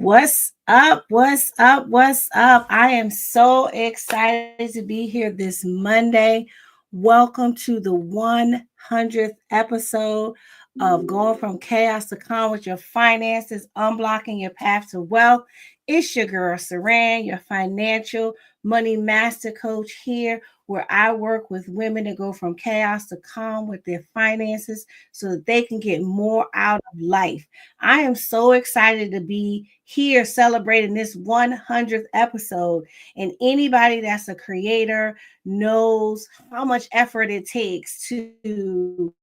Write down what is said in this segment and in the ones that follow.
What's up? What's up? What's up? I am so excited to be here this Monday. Welcome to the 100th episode of Going from Chaos to Calm with your finances, unblocking your path to wealth. It's your girl, Saran, your financial money master coach here, where I work with women to go from chaos to calm with their finances so that they can get more out of life. I am so excited to be here celebrating this 100th episode. And anybody that's a creator knows how much effort it takes to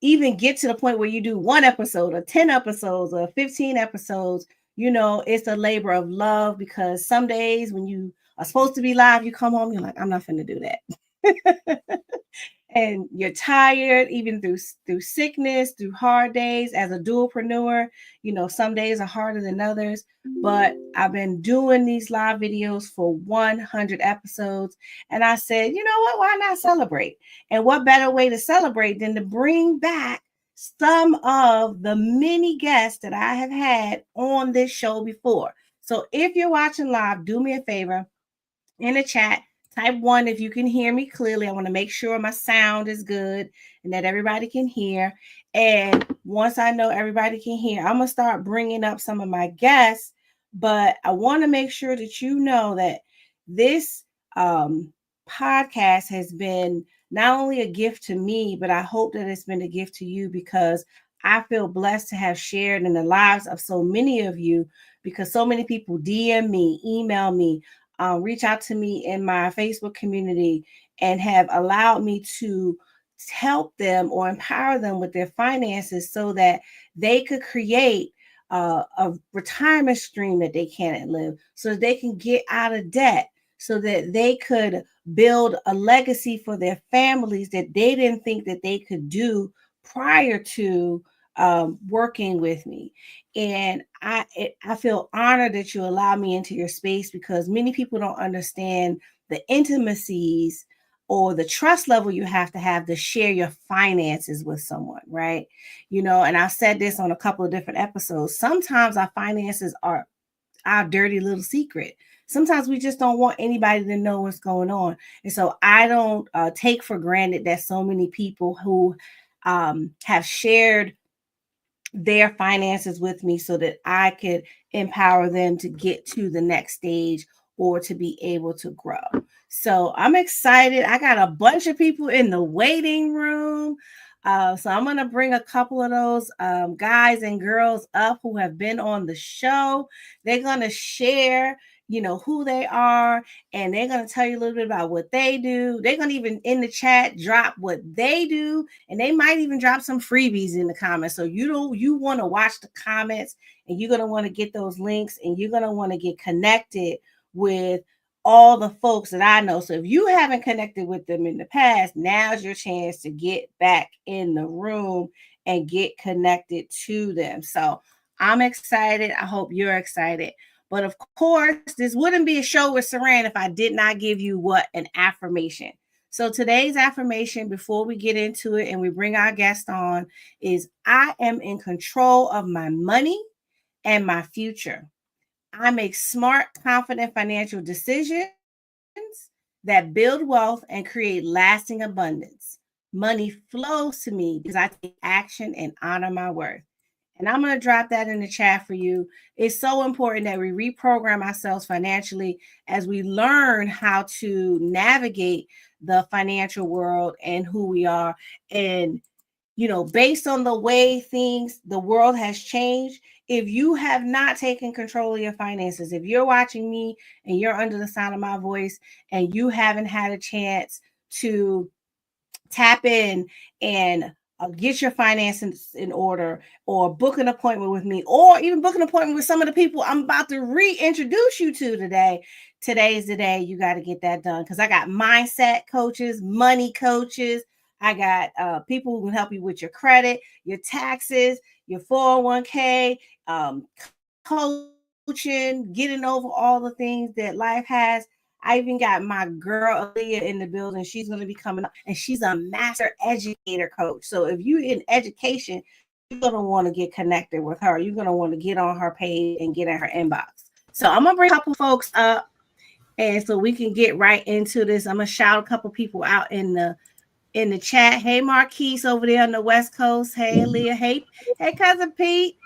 even get to the point where you do one episode or 10 episodes or 15 episodes. It's a labor of love because some days when you are supposed to be live, you come home, you're like, I'm not going to do that. And you're tired even through sickness, through hard days. As a dualpreneur, some days are harder than others, but I've been doing these live videos for 100 episodes, and I said, you know what, why not celebrate? And what better way to celebrate than to bring back some of the many guests that I have had on this show before. So if you're watching live, do me a favor, in the chat, type 1 if you can hear me clearly. I want to make sure my sound is good and that everybody can hear. And once I know everybody can hear, I'm going to start bringing up some of my guests. But I want to make sure that you know that this podcast has been not only a gift to me, but I hope that it's been a gift to you because I feel blessed to have shared in the lives of so many of you, because so many people DM me, email me, reach out to me in my Facebook community and have allowed me to help them or empower them with their finances so that they could create a retirement stream that they can't live, so that they can get out of debt, so that they could build a legacy for their families that they didn't think that they could do prior to working with me. And I feel honored that you allow me into your space, because many people don't understand the intimacies or the trust level you have to share your finances with someone, right? And I've said this on a couple of different episodes. Sometimes our finances are our dirty little secret. Sometimes we just don't want anybody to know what's going on. And so I don't take for granted that so many people who have shared their finances with me so that I could empower them to get to the next stage or to be able to grow. So I'm excited. I got a bunch of people in the waiting room. So I'm going to bring a couple of those guys and girls up who have been on the show. They're going to share, who they are, and they're going to tell you a little bit about what they do. They're going to even in the chat drop what they do, and they might even drop some freebies in the comments. So you want to watch the comments, and you're going to want to get those links, and you're going to want to get connected with all the folks that I know. So if you haven't connected with them in the past, now's your chance to get back in the room and get connected to them. So I'm excited. I hope you're excited. But of course, this wouldn't be a show with Saran if I did not give you an affirmation. So today's affirmation, before we get into it and we bring our guest on, is I am in control of my money and my future. I make smart, confident financial decisions that build wealth and create lasting abundance. Money flows to me because I take action and honor my worth. And I'm going to drop that in the chat for you. It's so important that we reprogram ourselves financially as we learn how to navigate the financial world and who we are. And based on the way the world has changed, if you have not taken control of your finances, if you're watching me and you're under the sound of my voice and you haven't had a chance to tap in and get your finances in order, or book an appointment with me, or even book an appointment with some of the people I'm about to reintroduce you to today. Today's the day you got to get that done, because I got mindset coaches, money coaches. I got people who can help you with your credit, your taxes, your 401k, coaching, getting over all the things that life has. I even got my girl Aaliyah in the building. She's going to be coming up, and she's a master educator coach. So if you're in education, you're going to want to get connected with her. You're going to want to get on her page and get in her inbox. So I'm going to bring a couple folks up, and so we can get right into this. I'm going to shout a couple people out in the chat. Hey, Marquise over there on the West Coast. Hey, Leah. Hey, cousin Pete.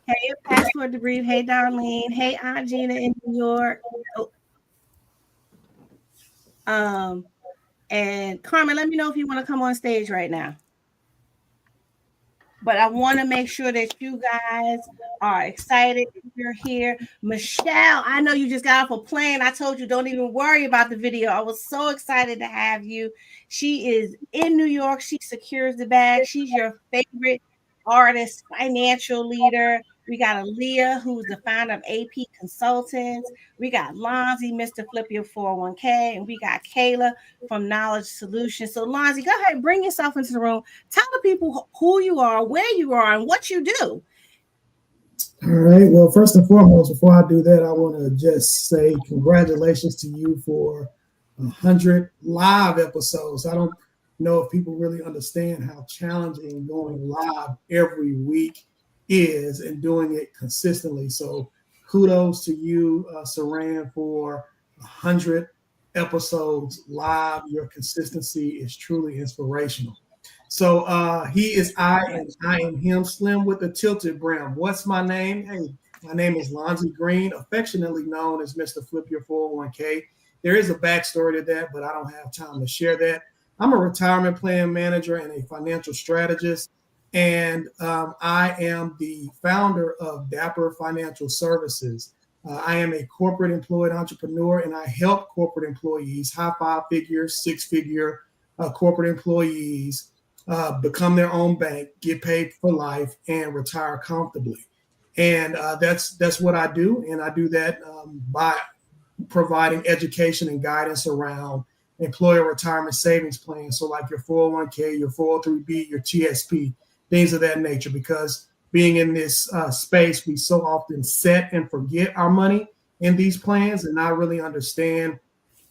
Hey, Passport to Breathe. Hey, Darlene. Hey, Aunt Gina in New York. Oh, and Carmen, let me know if you want to come on stage right now. But I want to make sure that you guys are excited you're here. Michelle, I know you just got off a plane. I told you don't even worry about the video. I was so excited to have you. She is in New York. She secures the bag. She's your favorite artist, financial leader. We got Aaliyah, who's the founder of AP Consultants. We got Lonzy, Mr. Flip Your 401k. And we got Kayla from Knowledge Solutions. So, Lonzy, go ahead, bring yourself into the room. Tell the people who you are, where you are, and what you do. All right. Well, first and foremost, before I do that, I want to just say congratulations to you for 100 live episodes. I don't know if people really understand how challenging going live every week is and doing it consistently. So kudos to you, Saran, for 100 episodes live. Your consistency is truly inspirational. So he is I and I am him, slim with a tilted brim. What's my name? Hey, my name is Lonzy Green, affectionately known as Mr. Flip Your 401k. There is a backstory to that, but I don't have time to share that. I'm a retirement plan manager and a financial strategist, and I am the founder of Dapper Financial Services. I am a corporate employed entrepreneur, and I help corporate employees, high five-figure, six-figure corporate employees, become their own bank, get paid for life, and retire comfortably. And that's what I do. And I do that by providing education and guidance around employer retirement savings plans. So like your 401k, your 403b, your TSP, things of that nature. Because being in this space, we so often set and forget our money in these plans and not really understand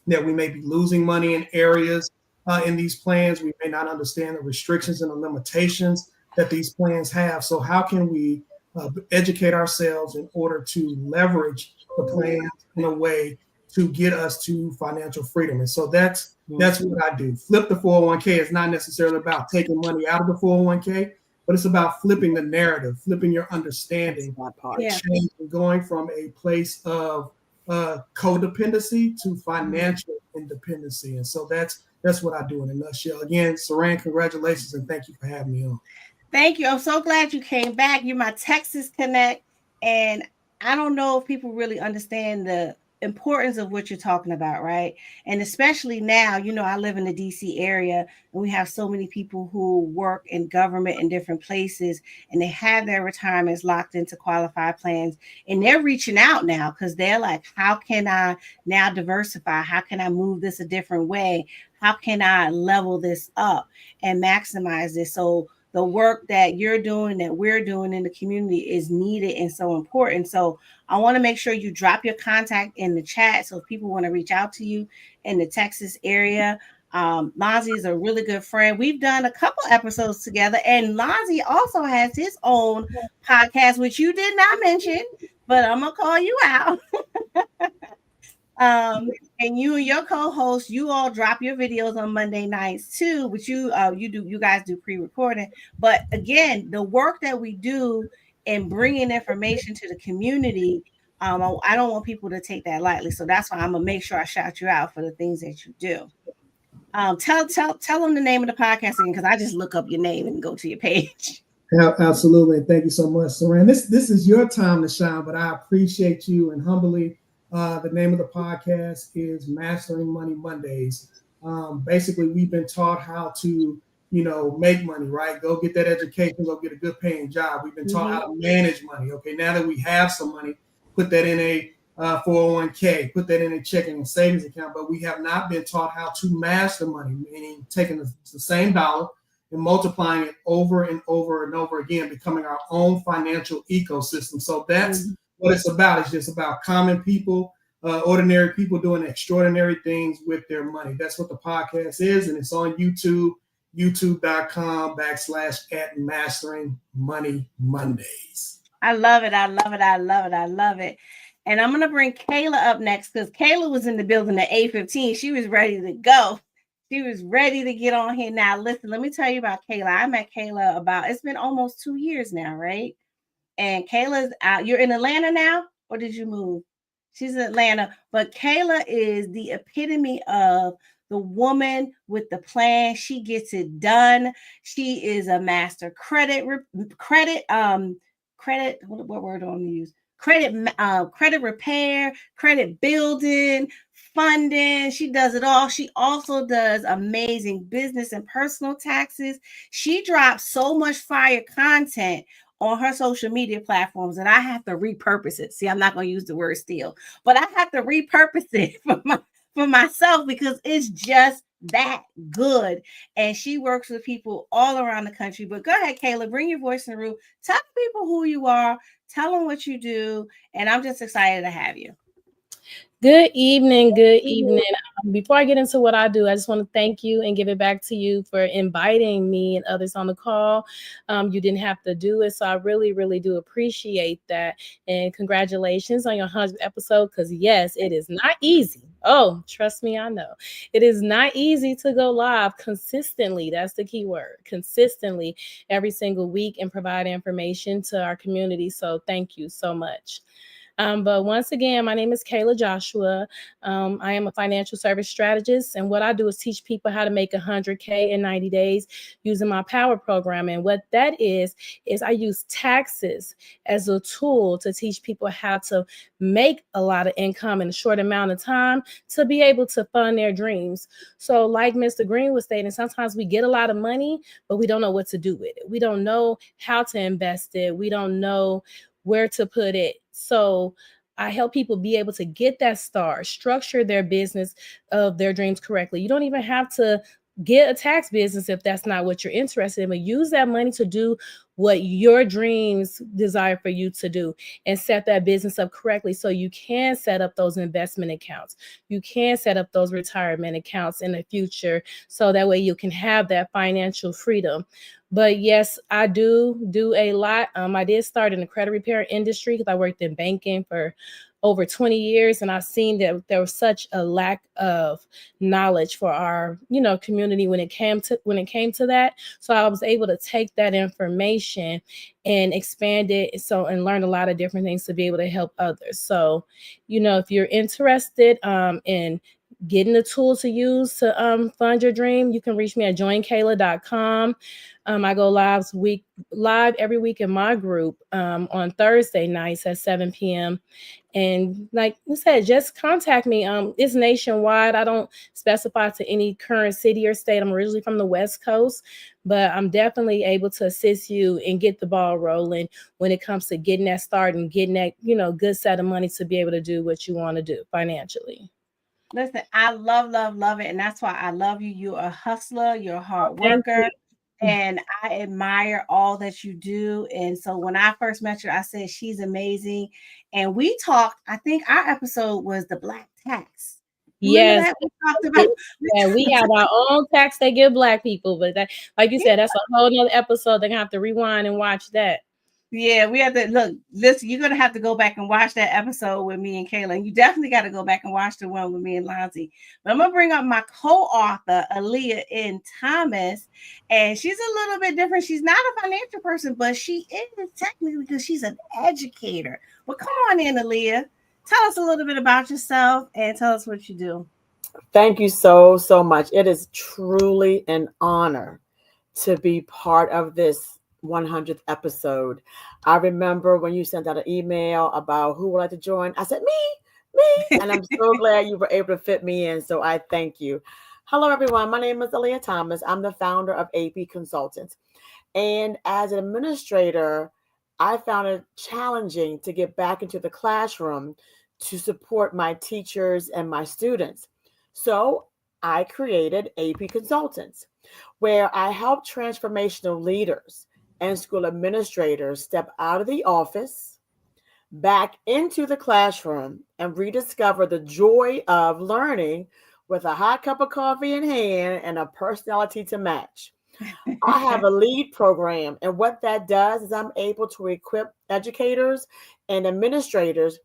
that we may be losing money in areas in these plans. We may not understand the restrictions and the limitations that these plans have. So how can we educate ourselves in order to leverage the plan in a way to get us to financial freedom? And so that's what I do. Flip the 401k is not necessarily about taking money out of the 401k, but it's about flipping the narrative, flipping your understanding, changing, going from a place of codependency to financial independency. And so that's what I do in a nutshell. Again, Saran, congratulations, and thank you for having me on. Thank you. I'm so glad you came back. You're my Texas Connect, and I don't know if people really understand the importance of what you're talking about, right? And especially now, I live in the DC area, and we have so many people who work in government in different places, and they have their retirements locked into qualified plans, and they're reaching out now because they're like, how can I now diversify? How can I move this a different way? How can I level this up and maximize this? So the work that you're doing, that we're doing in the community is needed and so important. So I want to make sure you drop your contact in the chat. So if people want to reach out to you in the Texas area, Lonzy is a really good friend. We've done a couple episodes together, and Lonzy also has his own podcast, which you did not mention, but I'm going to call you out. And you and your co-host, you all drop your videos on Monday nights too, which you guys do pre-recording. But again, the work that we do in bringing information to the community, I don't want people to take that lightly. So that's why I'm gonna make sure I shout you out for the things that you do. Tell them the name of the podcast again, because I just look up your name and go to your page. Absolutely, and thank you so much, Saran. This is your time to shine, but I appreciate you, and humbly. The name of the podcast is Mastering Money Mondays. Basically, we've been taught how to, make money, right? Go get that education, go get a good paying job. We've been taught how to manage money. Okay, now that we have some money, put that in a 401k, put that in a checking and savings account. But we have not been taught how to master money, meaning taking the same dollar and multiplying it over and over and over again, becoming our own financial ecosystem. So that's what it's about. It's just about common people, ordinary people doing extraordinary things with their money. That's what the podcast is, and it's on YouTube. youtube.com/at Mastering Money Mondays. I love it. I love it. I love it. I love it. And I'm gonna bring Kayla up next because Kayla was in the building at 8:15. She was ready to go. She was ready to get on here. Now, listen, let me tell you about Kayla. I met Kayla about it's been almost 2 years now, right? And Kayla's out. You're in Atlanta now, or did you move? She's in Atlanta, but Kayla is the epitome of the woman with the plan. She gets it done. She is a master credit. What word do I use? Credit repair, credit building, funding. She does it all. She also does amazing business and personal taxes. She drops so much fire content on her social media platforms and I have to repurpose it. See, I'm not going to use the word steal, but I have to repurpose it for myself because it's just that good. And she works with people all around the country. But go ahead, Kayla, bring your voice in the room. Tell people who you are, tell them what you do, and I'm just excited to have you. Good evening. Good evening. Before I get into what I do, I just want to thank you and give it back to you for inviting me and others on the call. You didn't have to do it, so I really, really do appreciate that. And congratulations on your 100th episode, because yes, it is not easy. Oh, trust me, I know. It is not easy to go live consistently. That's the key word, consistently every single week and provide information to our community. So thank you so much. But once again, my name is Kayla Joshua. I am a financial service strategist, and what I do is teach people how to make 100K in 90 days using my power program. And what that is I use taxes as a tool to teach people how to make a lot of income in a short amount of time to be able to fund their dreams. So like Mr. Green was stating, sometimes we get a lot of money, but we don't know what to do with it. We don't know how to invest it. We don't know where to put it. So I help people be able to get that start, structure their business of their dreams correctly. You don't even have to get a tax business if that's not what you're interested in, but use that money to do what your dreams desire for you to do and set that business up correctly so you can set up those investment accounts. You can set up those retirement accounts in the future so that way you can have that financial freedom. But yes, I do a lot. I did start in the credit repair industry because I worked in banking for over 20 years, and I've seen that there was such a lack of knowledge for our, community when it came to that. So I was able to take that information and expand it and learn a lot of different things to be able to help others. So, if you're interested in getting the tools to use to fund your dream, you can reach me at joinkayla.com. I go live every week in my group on Thursday nights at 7 p.m. And like I said, just contact me. It's nationwide. I don't specify to any current city or state. I'm originally from the West Coast, but I'm definitely able to assist you and get the ball rolling when it comes to getting that start and getting that, good set of money to be able to do what you want to do financially. Listen, I love, love, love it. And that's why I love you. You're a hustler, you're a hard Thank worker. you. And I admire all that you do. And so when I first met you, I said she's amazing. And we talked, I think our episode was the Black tax. Remember Yes. that? We talked about Yeah, we have our own tax they give Black people, but that, like you said, that's a whole nother episode. They're gonna have to rewind and watch that. Yeah, we have to look. Listen, you're gonna have to go back and watch that episode with me and Kayla. And you definitely got to go back and watch the one with me and Lonzy. But I'm gonna bring up my co-author, Aaliyah N. Thomas, and she's a little bit different. She's not a financial person, but she is technically because she's an educator. Well, come on in, Aaliyah. Tell us a little bit about yourself and tell us what you do. Thank you so, so much. It is truly an honor to be part of this 100th episode. I remember when you sent out an email about who would like to join. I said, me. And I'm so glad you were able to fit me in. So I thank you. Hello, everyone. My name is Aaliyah Thomas. I'm the founder of AP Consultants. And as an administrator, I found it challenging to get back into the classroom to support my teachers and my students. So I created AP Consultants, where I help transformational leaders and school administrators step out of the office, back into the classroom, and rediscover the joy of learning with a hot cup of coffee in hand and a personality to match. I have a lead program, and what that does is I'm able to equip educators and administrators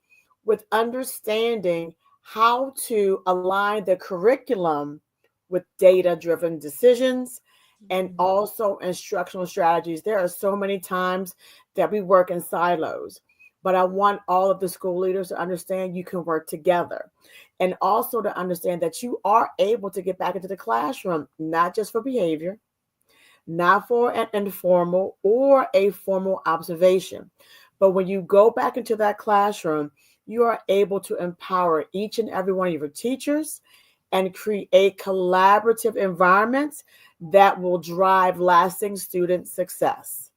with understanding how to align the curriculum with data driven decisions and also instructional strategies. There are so many times that we work in silos, but I want all of the school leaders to understand you can work together, and also to understand that you are able to get back into the classroom, not just for behavior, not for an informal or a formal observation. But when you go back into that classroom, you are able to empower each and every one of your teachers and create collaborative environments that will drive lasting student success.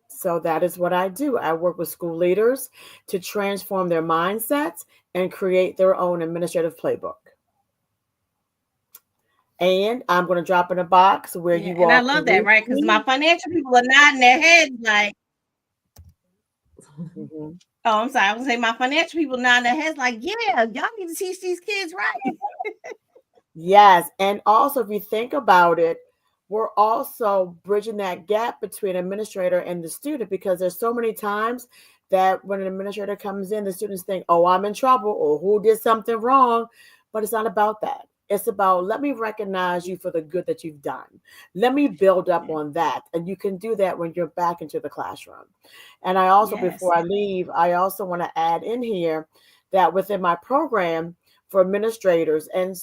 So that is what I do. I work with school leaders to transform their mindsets and create their own administrative playbook. And I'm going to drop in a box where Yeah, you and I all love can that, reach right? Because my me. financial people are nodding their heads like, Mhm. oh, I'm sorry. I was gonna say my financial people nodding their heads like, yeah, y'all need to teach these kids right. Yes. And also, if you think about it, we're also bridging that gap between administrator and the student, because there's so many times that when an administrator comes in, the students think, oh, I'm in trouble, or who did something wrong. But it's not about that. It's about, let me recognize you for the good that you've done. Let me build up on that. And you can do that when you're back into the classroom. And I also, Yes. before I leave, I also want to add in here that within my program, for administrators and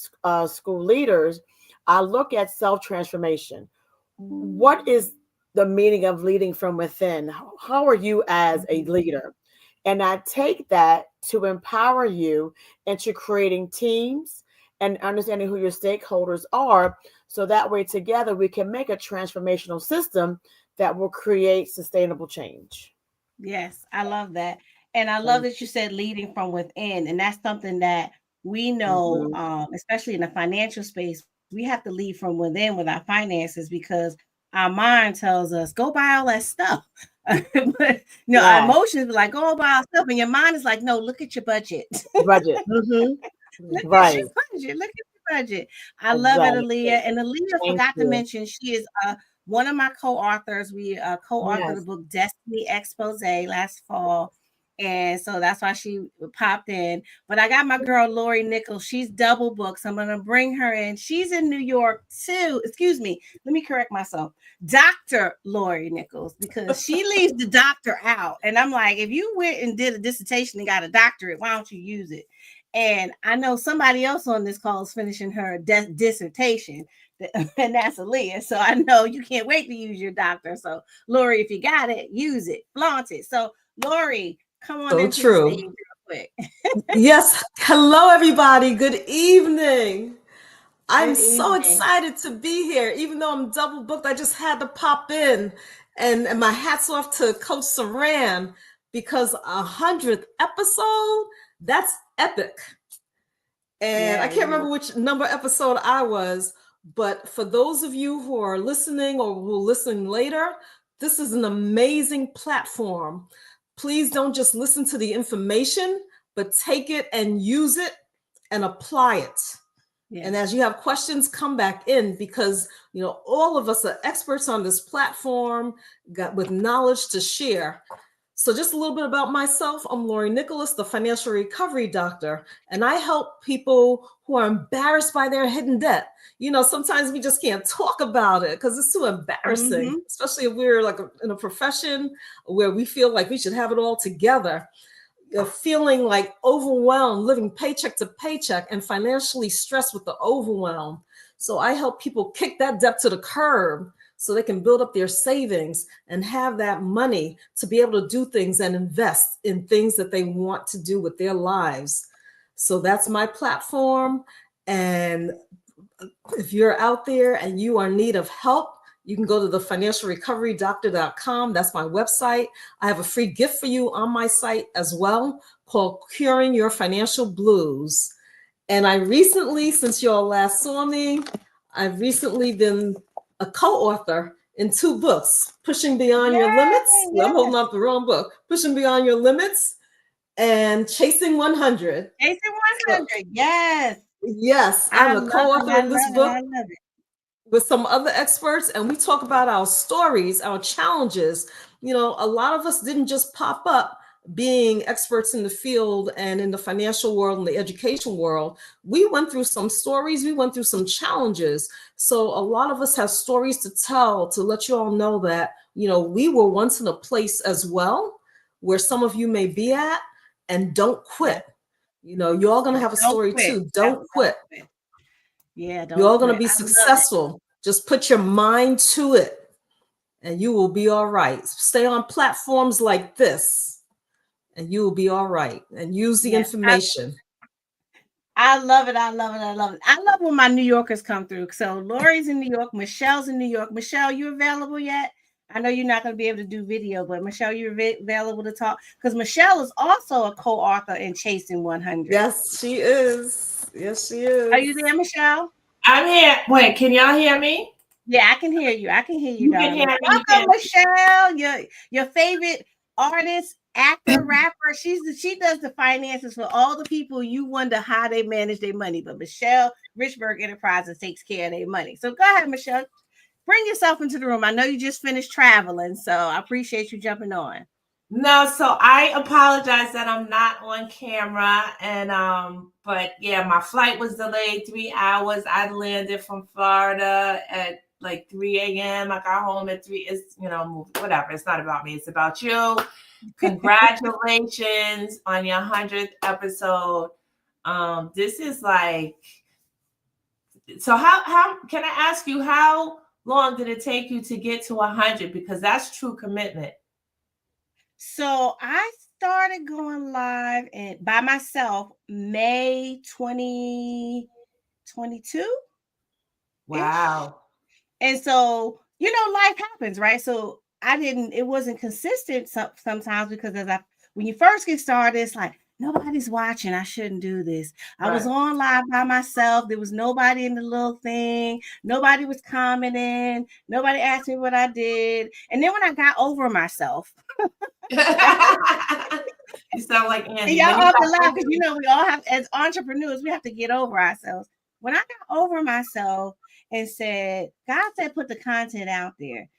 school leaders, I look at self transformation. What is the meaning of leading from within? How are you as a leader? And I take that to empower you into creating teams and understanding who your stakeholders are. So that way, together, we can make a transformational system that will create sustainable change. Yes, I love that. And I love Thank that you said leading from within. And that's something that we know, you. especially in the financial space, we have to lead from within with our finances because our mind tells us, go buy all that stuff. But our Yes, emotions are like, go buy all stuff. And your mind is like, no, look at your budget. budget. Look at your Right, budget. Look at your budget. I love it, exactly. Aaliyah. And Aaliyah Thank forgot to you. mention she is one of my co-authors. We co-authored the Yes. book Destiny Expose last fall. And so that's why she popped in. But I got my girl Lori Nichols. She's double booked. So I'm gonna bring her in. She's in New York too. Excuse me. Let me correct myself. Dr. Lori Nichols, because she leaves the doctor out. And I'm like, if you went and did a dissertation and got a doctorate, why don't you use it? And I know somebody else on this call is finishing her dissertation, and that's Aaliyah. So I know you can't wait to use your doctor. So, Lori, if you got it, use it, flaunt it. So, Lori, come on So into the stage true. real quick. Yes. Hello, everybody. Good evening. I'm Good so evening. excited to be here. Even though I'm double booked, I just had to pop in. And my hat's off to Coach Saran, because 100th episode, that's epic. And Yeah, I it can't is. remember which number episode I was, but for those of you who are listening or will listen later, this is an amazing platform. Please don't just listen to the information, but take it and use it and apply it. Yes. And as you have questions, come back in, because all of us are experts on this platform, got with knowledge to share. So just a little bit about myself. I'm Lori Nicholas, the financial recovery doctor, and I help people who are embarrassed by their hidden debt. Sometimes we just can't talk about it because it's too embarrassing, especially if we're like in a profession where we feel like we should have it all together. You're feeling like overwhelmed, living paycheck to paycheck, and financially stressed with the overwhelm. So I help people kick that debt to the curb so they can build up their savings and have that money to be able to do things and invest in things that they want to do with their lives. So that's my platform. And if you're out there and you are in need of help, you can go to the financialrecoverydoctor.com. That's my website. I have a free gift for you on my site as well, called Curing Your Financial Blues. And I recently, since you all last saw me, I've recently been a co-author in 2 books, Pushing Beyond Your Limits. Yeah. I'm holding up the wrong book. Pushing Beyond Your Limits and Chasing 100. Chasing So, 100. Yes. yes, I I'm a love it. co-author I in this love it. book. I love it. with some other experts, and we talk about our stories, our challenges. You know, a lot of us didn't just pop up being experts in the field and in the financial world and the education world. We went through some stories, we went through some challenges. So a lot of us have stories to tell to let you all know that, you know, we were once in a place as well where some of you may be at, and don't quit. You know, you're all going to have a Don't story quit. too. Don't quit. Quit. Yeah, You're don't all going to quit. be I love it. successful. Just put your mind to it and you will be all right. Stay on platforms like this and you will be all right. And use the Yes, information. I love it. I love it. I love it. I love when my New Yorkers come through. So Lori's in New York. Michelle's in New York. Michelle, you available yet? I know you're not going to be able to do video, but Michelle, you're available to talk? Because Michelle is also a co-author in Chasing 100. Yes, she is. Yes, she Are is. you there, Michelle? I'm here. Wait, can y'all hear me? Yeah, I can hear you. I can hear you, You can darling. hear me. You Welcome, can. Michelle. Your favorite artist, actor, rapper. She does the finances for all the people you wonder how they manage their money. But Michelle Richburg Enterprises takes care of their money. So go ahead, Michelle. Bring yourself into the room. I know you just finished traveling, so I appreciate you jumping on. No, so I apologize that I'm not on camera, and but yeah, my flight was delayed 3 hours. I landed from Florida at like 3 a.m. I got home at 3. It's, you know, whatever. It's not about me. It's about you. Congratulations on your 100th episode. This is like, so how can I ask you, how long did it take you to get to 100? Because that's true commitment. So I started going live and by myself May 2022. Wow. And so, you know, life happens, right? So it wasn't consistent sometimes because when you first get started, it's like, nobody's watching. I shouldn't do this. I was on live by myself. There was nobody in the little thing. Nobody was commenting. Nobody asked me what I did. And then when I got over myself, You sound like Andy. y'all have to laugh because, you know, we all have, as entrepreneurs, we have to get over ourselves. When I got over myself and said, God said, put the content out there.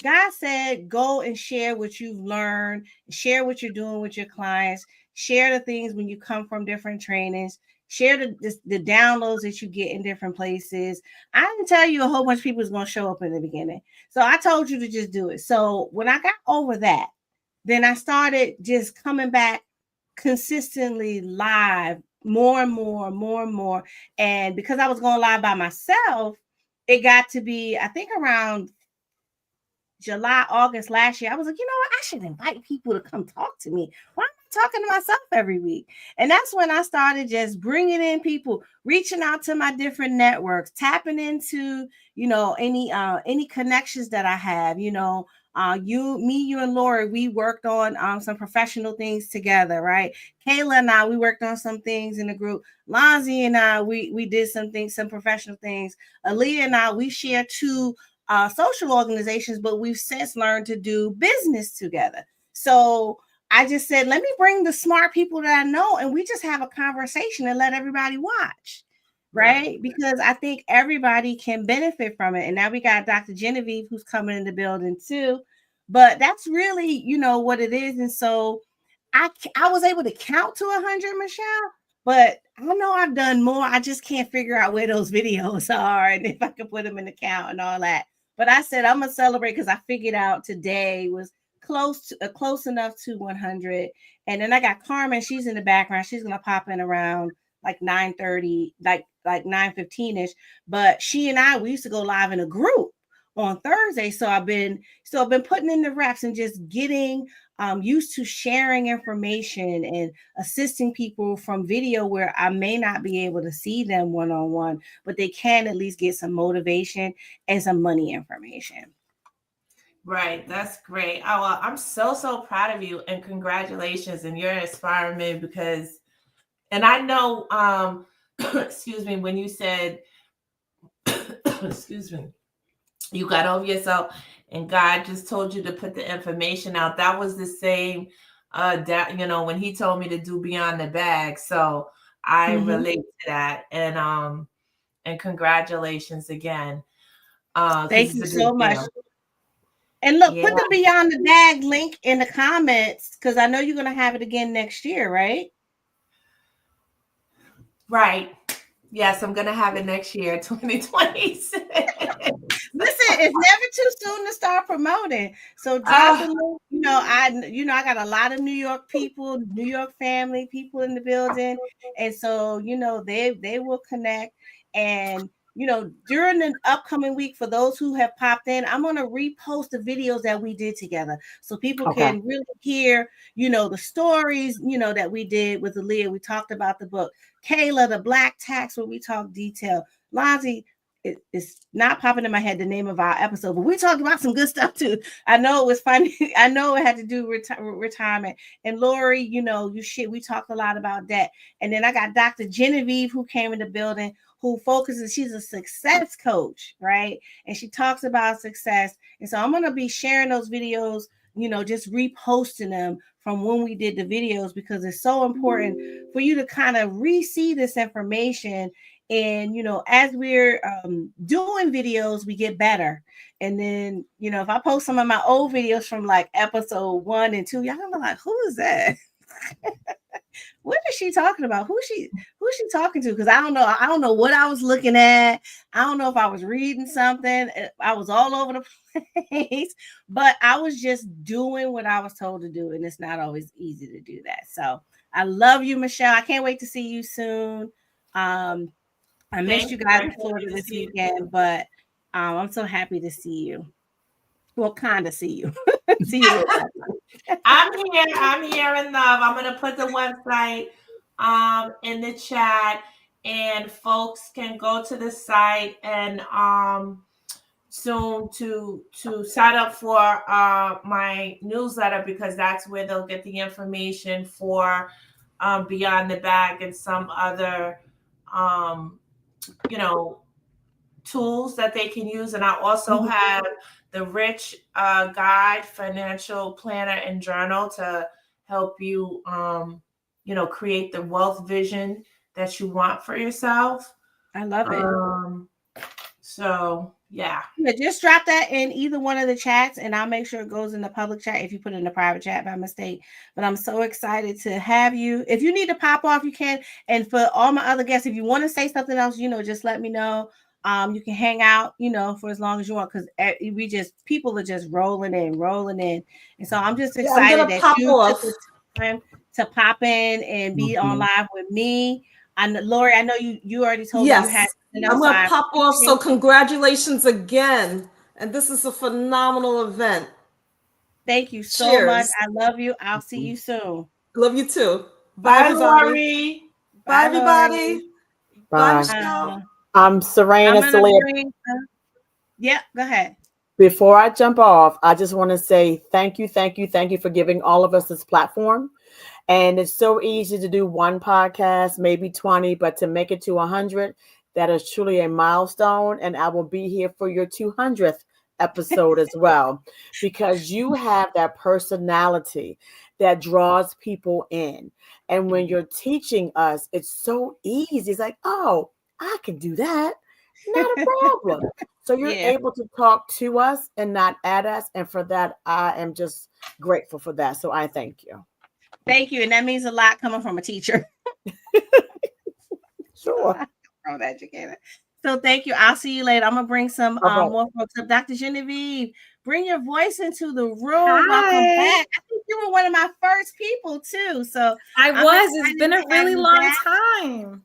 God said, go and share what you've learned, share what you're doing with your clients, share the things when you come from different trainings, share the downloads that you get in different places. I didn't tell you a whole bunch of people was going to show up in the beginning. So I told you to just do it. So when I got over that, then I started just coming back consistently live more and more. And because I was going live by myself, it got to be, I think around July, August last year, I was like, you know what? I should invite people to come talk to me. Why am I talking to myself every week? And that's when I started just bringing in people, reaching out to my different networks, tapping into, you know, any connections that I have, you know, you and Lori, we worked on some professional things together, right? Kayla and I, we worked on some things in the group. Lonzie and I, we did some things, some professional things. Aaliyah and I, we share two social organizations, but we've since learned to do business together. So I just said, let me bring the smart people that I know and we just have a conversation and let everybody watch. Right? Because I think everybody can benefit from it. And now we got Dr. Genevieve who's coming in the building too. But that's really, you know, what it is. And so I was able to count to 100, Michelle, but I know I've done more. I just can't figure out where those videos are and if I can put them in the count and all that. But I said I'm gonna celebrate because I figured out today was close enough to 100. And then I got Carmen. She's in the background. She's gonna pop in around like 9:30, like 9:15ish. But she and I, we used to go live in a group on Thursday. So I've been putting in the reps and just getting used to sharing information and assisting people from video where I may not be able to see them one-on-one, but they can at least get some motivation and some money information. Right. That's great. Oh, well, I'm so proud of you and congratulations. And you're inspiring me because, and I know, excuse me, when you said, excuse me, you got over yourself and God just told you to put the information out. That was the same, you know, when he told me to do Beyond the Bag. So I relate to that. And congratulations again. Thank it's you a so big much. deal. And look, Yeah. put the Beyond the Bag link in the comments because I know you're going to have it again next year, right? Right. Yes, I'm gonna have it next year, 2026. Listen, it's never too soon to start promoting. So drop the Ah, link. I got a lot of New York people, New York family, people in the building, and so they will connect. And during the upcoming week, for those who have popped in, I'm gonna repost the videos that we did together, so people Okay. can really hear, the stories, that we did with Aaliyah. We talked about the book, Kayla, the Black Tax, where we talk detail. Lonzie, it's not popping in my head the name of our episode, but we talked about some good stuff too. I know it was funny. I know it had to do with retirement. And Lori, we talked a lot about that. And then I got Dr. Genevieve who came in the building, who focuses, she's a success coach, right? And she talks about success. And so I'm going to be sharing those videos, just reposting them from when we did the videos, because it's so important for you to kind of re-see this information. And as we're doing videos, we get better. And then if I post some of my old videos from like episode 1 and 2, y'all gonna be like, who is that? What is she talking about? Who's she talking to? Because I don't know what I was looking at. I don't know if I was reading something. I was all over the place, but I was just doing what I was told to do, and it's not always easy to do that. So I love you, Michelle. I can't wait to see you soon. I missed you guys in Florida this weekend, but I'm so happy to see you. Well, kind of see you. See you. I'm here in love. I'm gonna put the website in the chat, and folks can go to the site and soon to sign up for my newsletter, because that's where they'll get the information for Beyond the Bag and some other tools that they can use. And I also have the Rich Guide Financial Planner and Journal to help you create the wealth vision that you want for yourself. I love it. So yeah, just drop that in either one of the chats, and I'll make sure it goes in the public chat if you put it in the private chat by mistake. But I'm so excited to have you. If you need to pop off, you can. And for all my other guests, if you want to say something else, just let me know. You can hang out, for as long as you want, because people are just rolling in. And so I'm just excited that you took the time to pop in and be on live with me. And Lori, I know you already told me you had. I'm going to pop off. So congratulations again. And this is a phenomenal event. Thank you so much. I love you. I'll see you soon. Love you too. Bye, Lori. Bye, everybody. Bye, Michelle. I'm Saran. Yeah, go ahead. Before I jump off, I just want to say thank you for giving all of us this platform. And it's so easy to do one podcast, maybe 20, but to make it to 100, that is truly a milestone. And I will be here for your 200th episode as well, because you have that personality that draws people in. And when you're teaching us, it's so easy. It's like, oh, I can do that. Not a problem. So you're able to talk to us and not at us. And for that, I am just grateful for that. So I thank you. Thank you. And that means a lot coming from a teacher. Sure. From an educator. So thank you. I'll see you later. I'm going to bring some more folks up. Dr. Genevieve, bring your voice into the room. Hi. Welcome back. I think you were one of my first people too. So It's been a really long time.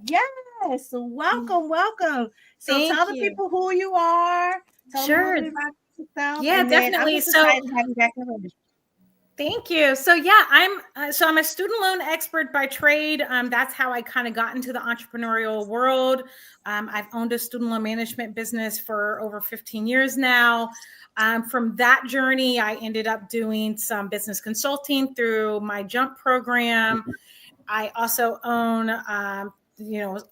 Yes. So welcome. So tell the people who you are. Tell them a little bit about yourself. Yeah, definitely. So excited to have you back in the room. Thank you. So yeah, I'm a student loan expert by trade. That's how I kind of got into the entrepreneurial world. I've owned a student loan management business for over 15 years now. From that journey, I ended up doing some business consulting through my Jump program. I also own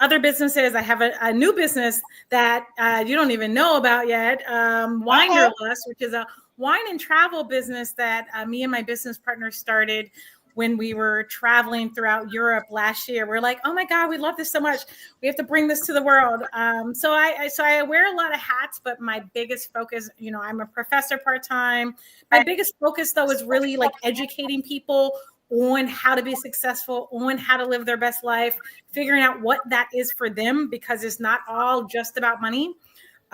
other businesses. I have a new business that you don't even know about yet, Wanderlust, which is a wine and travel business that me and my business partner started when we were traveling throughout Europe last year. We're like, oh my God, we love this so much. We have to bring this to the world. So I wear a lot of hats, but my biggest focus, I'm a professor part-time. My biggest focus though is really like educating people on how to be successful, on how to live their best life, figuring out what that is for them, because it's not all just about money.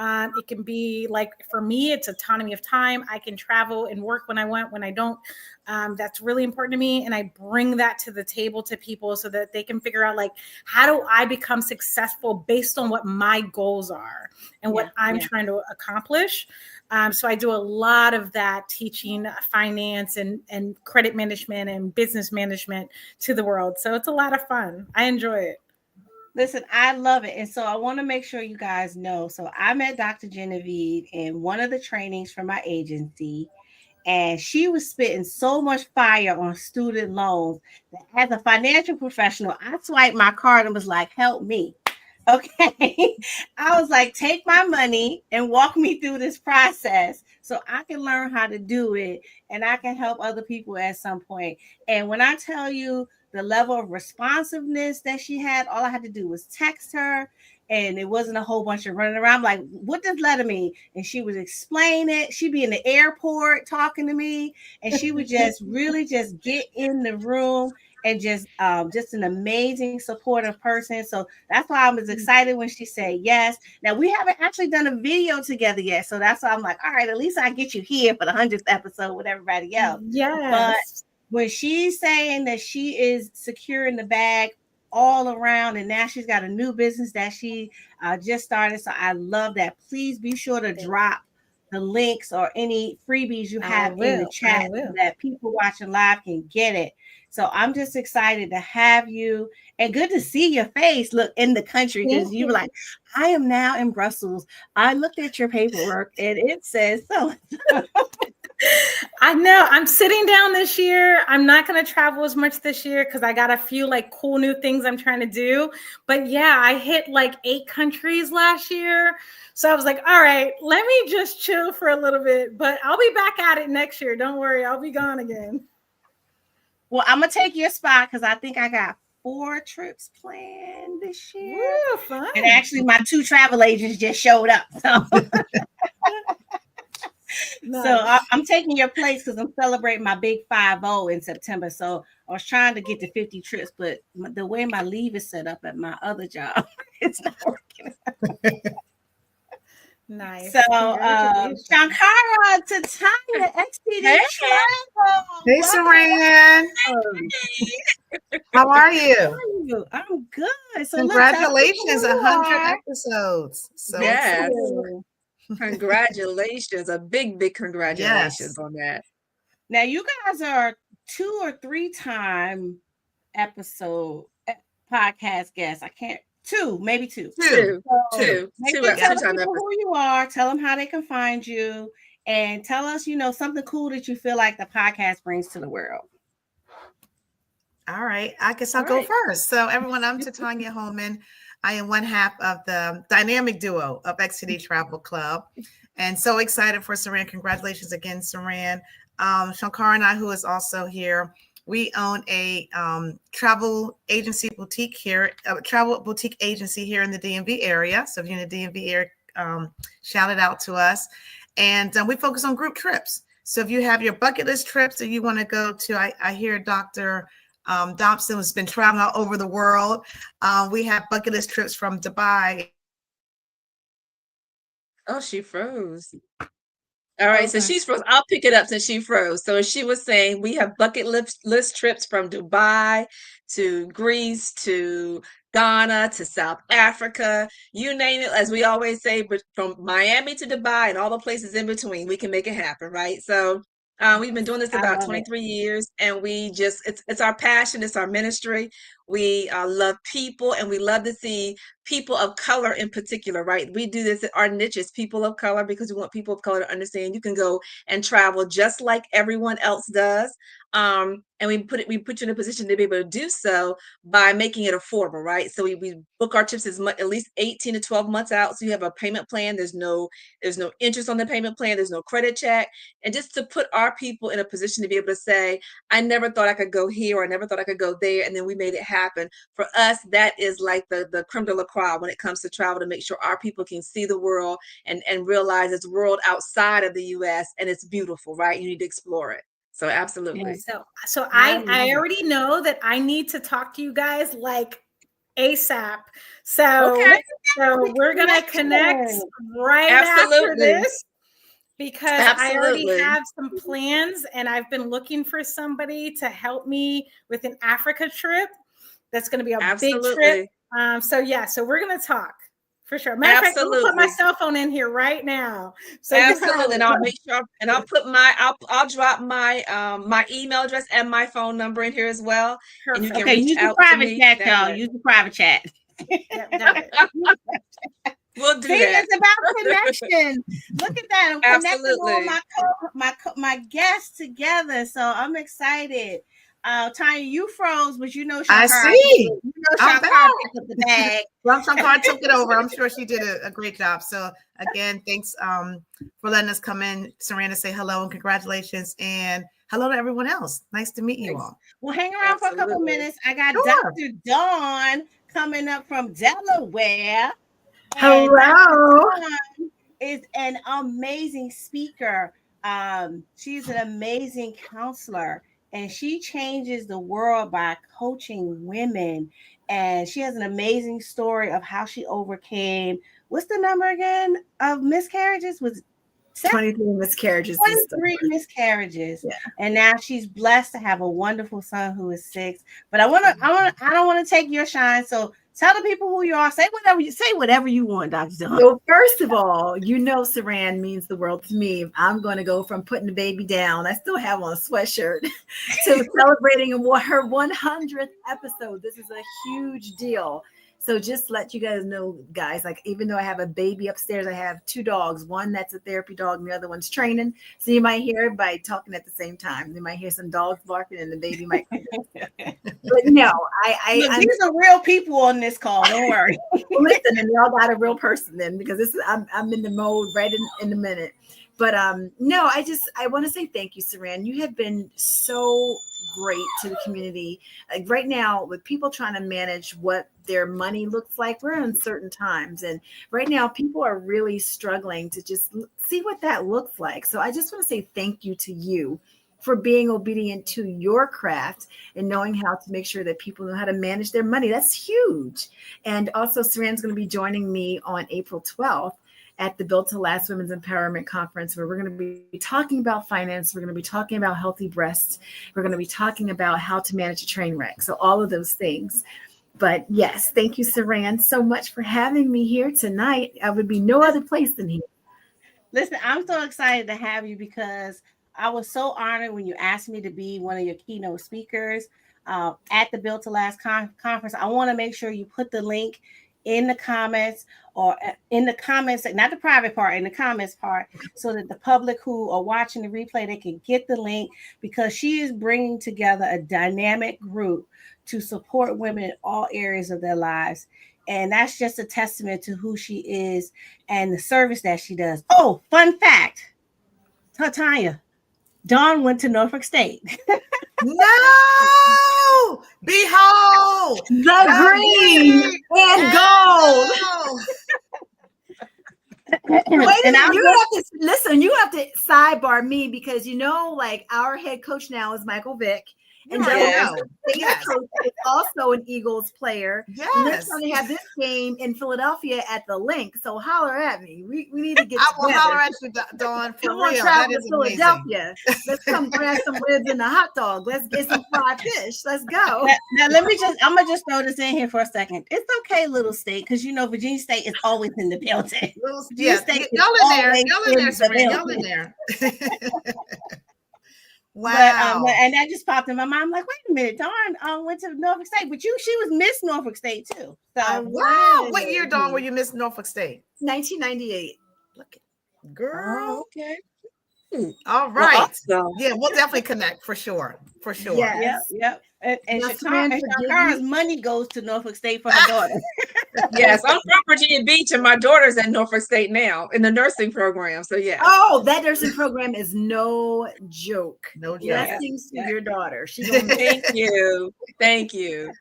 It can be like, for me, it's autonomy of time. I can travel and work when I want, when I don't. That's really important to me. And I bring that to the table to people so that they can figure out, like, how do I become successful based on what my goals are and what I'm trying to accomplish. So I do a lot of that, teaching finance and credit management and business management to the world. So it's a lot of fun. I enjoy it. Listen, I love it. And so I want to make sure you guys know. So I met Dr. Genevieve in one of the trainings for my agency, and she was spitting so much fire on student loans that as a financial professional, I swiped my card and was like, help me. Okay. I was like, take my money and walk me through this process so I can learn how to do it and I can help other people at some point. And when I tell you the level of responsiveness that she had, all I had to do was text her, and it wasn't a whole bunch of running around. I'm like, what does letter mean? And she would explain it. She'd be in the airport talking to me, and she would just really just get in the room, and just an amazing supportive person. So that's why I was excited when she said yes. Now, we haven't actually done a video together yet, so that's why I'm like, all right, at least I get you here for the 100th episode with everybody else. Yes. But when she's saying that she is securing the bag all around, and now she's got a new business that she just started, so I love that. Please be sure to drop the links or any freebies you have in the chat so that people watching live can get it. So I'm just excited to have you, and good to see your face look in the country, because you were like, I am now in Brussels. I looked at your paperwork and it says so. I know. I'm sitting down this year. I'm not going to travel as much this year because I got a few like cool new things I'm trying to do. But yeah, I hit like 8 countries last year. So I was like, all right, let me just chill for a little bit. But I'll be back at it next year. Don't worry. I'll be gone again. Well, I'm going to take your spot because I think I got 4 trips planned this year. Ooh, fun. And actually, my 2 travel agents just showed up. So. Nice. So I'm taking your place because I'm celebrating my big 5-0 in September. So I was trying to get to 50 trips, but the way my leave is set up at my other job, it's not working. Nice. So Shankara, Tanya, XTD Travel. Hey, Saran. How are you? I'm good. So congratulations, 100 episodes. So yes. Congratulations, a big congratulations on that. Now you guys are 2 or 3 time episode podcast guests. I can't 2, maybe 2. Two. Tell people who you are, tell them how they can find you, and tell us, something cool that you feel like the podcast brings to the world. All right, I guess I'll go first. So everyone, I'm Tanya Holman. I am one half of the dynamic duo of XTD Travel Club, and so excited for Saran. Congratulations again, Saran. Shankara and I, who is also here, we own a travel agency boutique here, a travel boutique agency here in the DMV area. So if you're in the DMV area, shout it out to us. And we focus on group trips. So if you have your bucket list trips that you want to go to, I hear Dr. Dobson has been traveling all over the world. We have bucket list trips from Dubai. Oh, she froze. All right, so she's froze. I'll pick it up since she froze. So as she was saying, we have bucket list trips from Dubai to Greece to Ghana to South Africa, you name it, as we always say, but from Miami to Dubai and all the places in between, we can make it happen, right? So we've been doing this about 23 years, and we just, it's our passion, it's our ministry. We love people, and we love to see people of color in particular, right? We do this at our niche is people of color, because we want people of color to understand you can go and travel just like everyone else does. And we put you in a position to be able to do so by making it affordable, right? So we book our trips at least 18 to 12 months out. So you have a payment plan. There's no interest on the payment plan. There's no credit check. And just to put our people in a position to be able to say, I never thought I could go here, or I never thought I could go there, and then we made it happen. For us, that is like the creme de la croix when it comes to travel, to make sure our people can see the world and realize it's a world outside of the US, and it's beautiful, right? You need to explore it. So absolutely. So I already know that I need to talk to you guys like ASAP. So we're gonna connect right after this, because I already have some plans, and I've been looking for somebody to help me with an Africa trip. That's going to be a big trip. So we're going to talk for sure. Matter of fact, I'm going to put my cell phone in here right now. So and I'll make sure, and I'll put I'll drop my my email address and my phone number in here as well. Perfect. And you can reach out to me. Chat, y'all. Use the private chat. We'll do that. It's about connection. Look at that. I'm connecting all my guests together. So I'm excited. Tanya, you froze, but you know I see. You know Shakar picked up the bag. Well, Shakar took it over. I'm sure she did a great job. So again, thanks for letting us come in, Saran, to say hello and congratulations, and hello to everyone else. Nice to meet you all. Well, hang around for a couple minutes. I got Dr. Dawn coming up from Delaware. Hello. Is an amazing speaker. She's an amazing counselor, and she changes the world by coaching women. And she has an amazing story of how she overcame, what's the number again of miscarriages? Was 23 miscarriages. 23 miscarriages. Yeah. And now she's blessed to have a wonderful son who is 6. But I don't want to take your shine. So tell the people who you are. Say whatever you want, Dr. Dawn. So first of all, Saran means the world to me. I'm going to go from putting the baby down, I still have on a sweatshirt, to celebrating her 100th episode. This is a huge deal. So just let you guys know, guys, like, even though I have a baby upstairs, I have 2 dogs. One that's a therapy dog, and the other one's training. So you might hear everybody talking at the same time. You might hear some dogs barking, and the baby might. But no, these are real people on this call. Don't worry. Listen, and y'all got a real person then, because this is I'm in the mode right in a minute. But no, I want to say thank you, Saran. You have been so great to the community. Like right now, with people trying to manage what their money looks like, we're in uncertain times, and right now people are really struggling to just see what that looks like. So I just want to say thank you to you for being obedient to your craft and knowing how to make sure that people know how to manage their money. That's huge. And also, Saran's going to be joining me on April 12th at the Built to Last Women's Empowerment Conference, where we're going to be talking about finance. We're going to be talking about healthy breasts. We're going to be talking about how to manage a train wreck. So all of those things. But yes, thank you, Saran, so much for having me here tonight. I would be no other place than here. Listen, I'm so excited to have you, because I was so honored when you asked me to be one of your keynote speakers at the Built to Last conference. I want to make sure you put the link in the comments, or in the comments, not the private part, in the comments part, so that the public who are watching the replay, they can get the link, because she is bringing together a dynamic group to support women in all areas of their lives. And that's just a testament to who she is and the service that she does. Oh, fun fact, Tanya, Dawn went to Norfolk State. No! Behold! The green and gold. You have to sidebar me, because like our head coach now is Michael Vick. And yes. Coach is also an Eagles player. Yes. And they're trying to have this game in Philadelphia at the Link. So holler at me. We need to get I will holler at you, Dawn, for real. That is Philadelphia. Let's come grab some ribs and a hot dog. Let's get some fried fish. Let's go. Now I'm gonna just throw this in here for a second. It's okay, little state, because Virginia State is always in the building. Y'all in there, Saran. Y'all in there. Wow. And that just popped in my mind. I'm like, wait a minute, Dawn went to Norfolk State, but she was Miss Norfolk State too. So wow. What year, Dawn, were you Miss Norfolk State? 1998. Look at girl. Oh, okay. All right. Well, awesome. Yeah, we'll definitely connect for sure. For sure. Yes. Yep. And Now, Saran, forgive Shakara's me. money goes to Norfolk State for her daughter. Yes, I'm from Virginia Beach, and my daughter's at Norfolk State now in the nursing program. So yeah. Oh, that nursing program is no joke. No joke. Blessings to your daughter. Thank you. Thank you.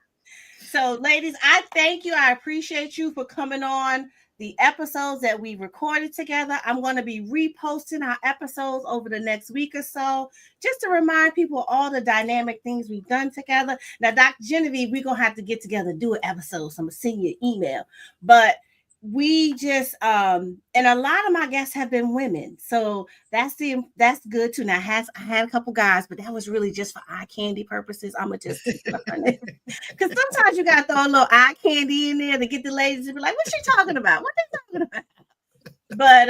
So, ladies, I thank you. I appreciate you for coming on the episodes that we recorded together. I'm going to be reposting our episodes over the next week or so, just to remind people all the dynamic things we've done together. Now, Dr. Genevieve, we're going to have to get together and do an episode, so I'm going to send you an email. But we just and a lot of my guests have been women, so that's good too. Now I had a couple guys, but that was really just for eye candy purposes. I'm gonna just keep it honest, because sometimes you gotta throw a little eye candy in there to get the ladies to be like, "What's she talking about? What they talking about?" But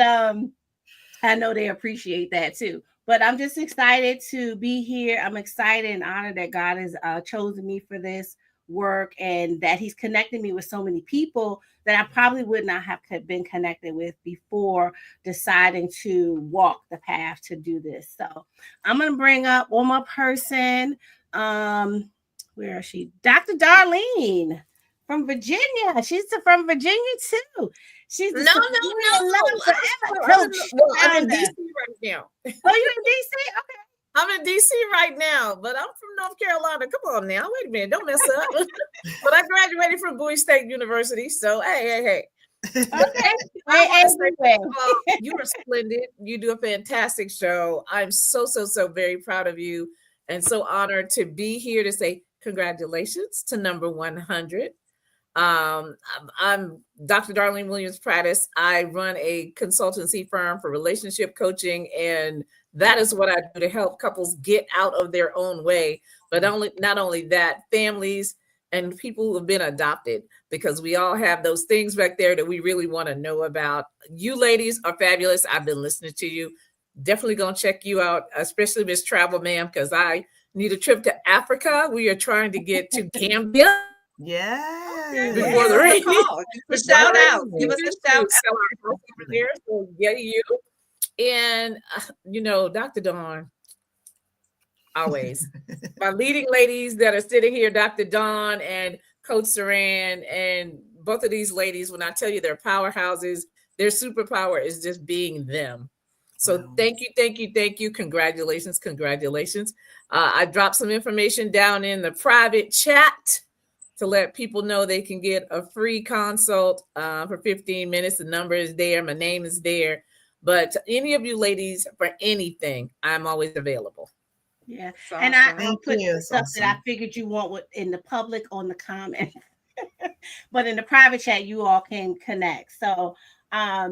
I know they appreciate that too. But I'm just excited to be here. I'm excited and honored that God has chosen me for this work, and that he's connected me with so many people that I probably would not have been connected with before deciding to walk the path to do this. So I'm going to bring up one more person. Where is she? Dr. Darlene from Virginia. She's from Virginia too. She's the no. I'm in DC right now. Oh, you in DC? Okay. I'm in DC right now, but I'm from North Carolina. Come on now. Wait a minute. Don't mess up. But I graduated from Bowie State University. So, hey. Okay. You are splendid. You do a fantastic show. I'm so very proud of you and so honored to be here to say congratulations to number 100. I'm Dr. Darlene Williams Prattis. I run a consultancy firm for relationship coaching, and that is what I do to help couples get out of their own way. But not only that, families and people who have been adopted, because we all have those things back there that we really want to know about. You ladies are fabulous. I've been listening to you. Definitely going to check you out, especially Miss Travel Ma'am, because I need a trip to Africa. We are trying to get to Gambia. Yeah. Before the rain. Shout out. Give us a shout out. So get you. And, Dr. Dawn, always. My leading ladies that are sitting here, Dr. Dawn and Coach Saran, and both of these ladies, when I tell you they're powerhouses, their superpower is just being them. So thank you. Congratulations. I dropped some information down in the private chat to let people know they can get a free consult for 15 minutes. The number is there. My name is there. But any of you ladies, for anything, I'm always available. Yeah. Awesome. And I put stuff that I figured you want in the public on the comment. But in the private chat, you all can connect. So I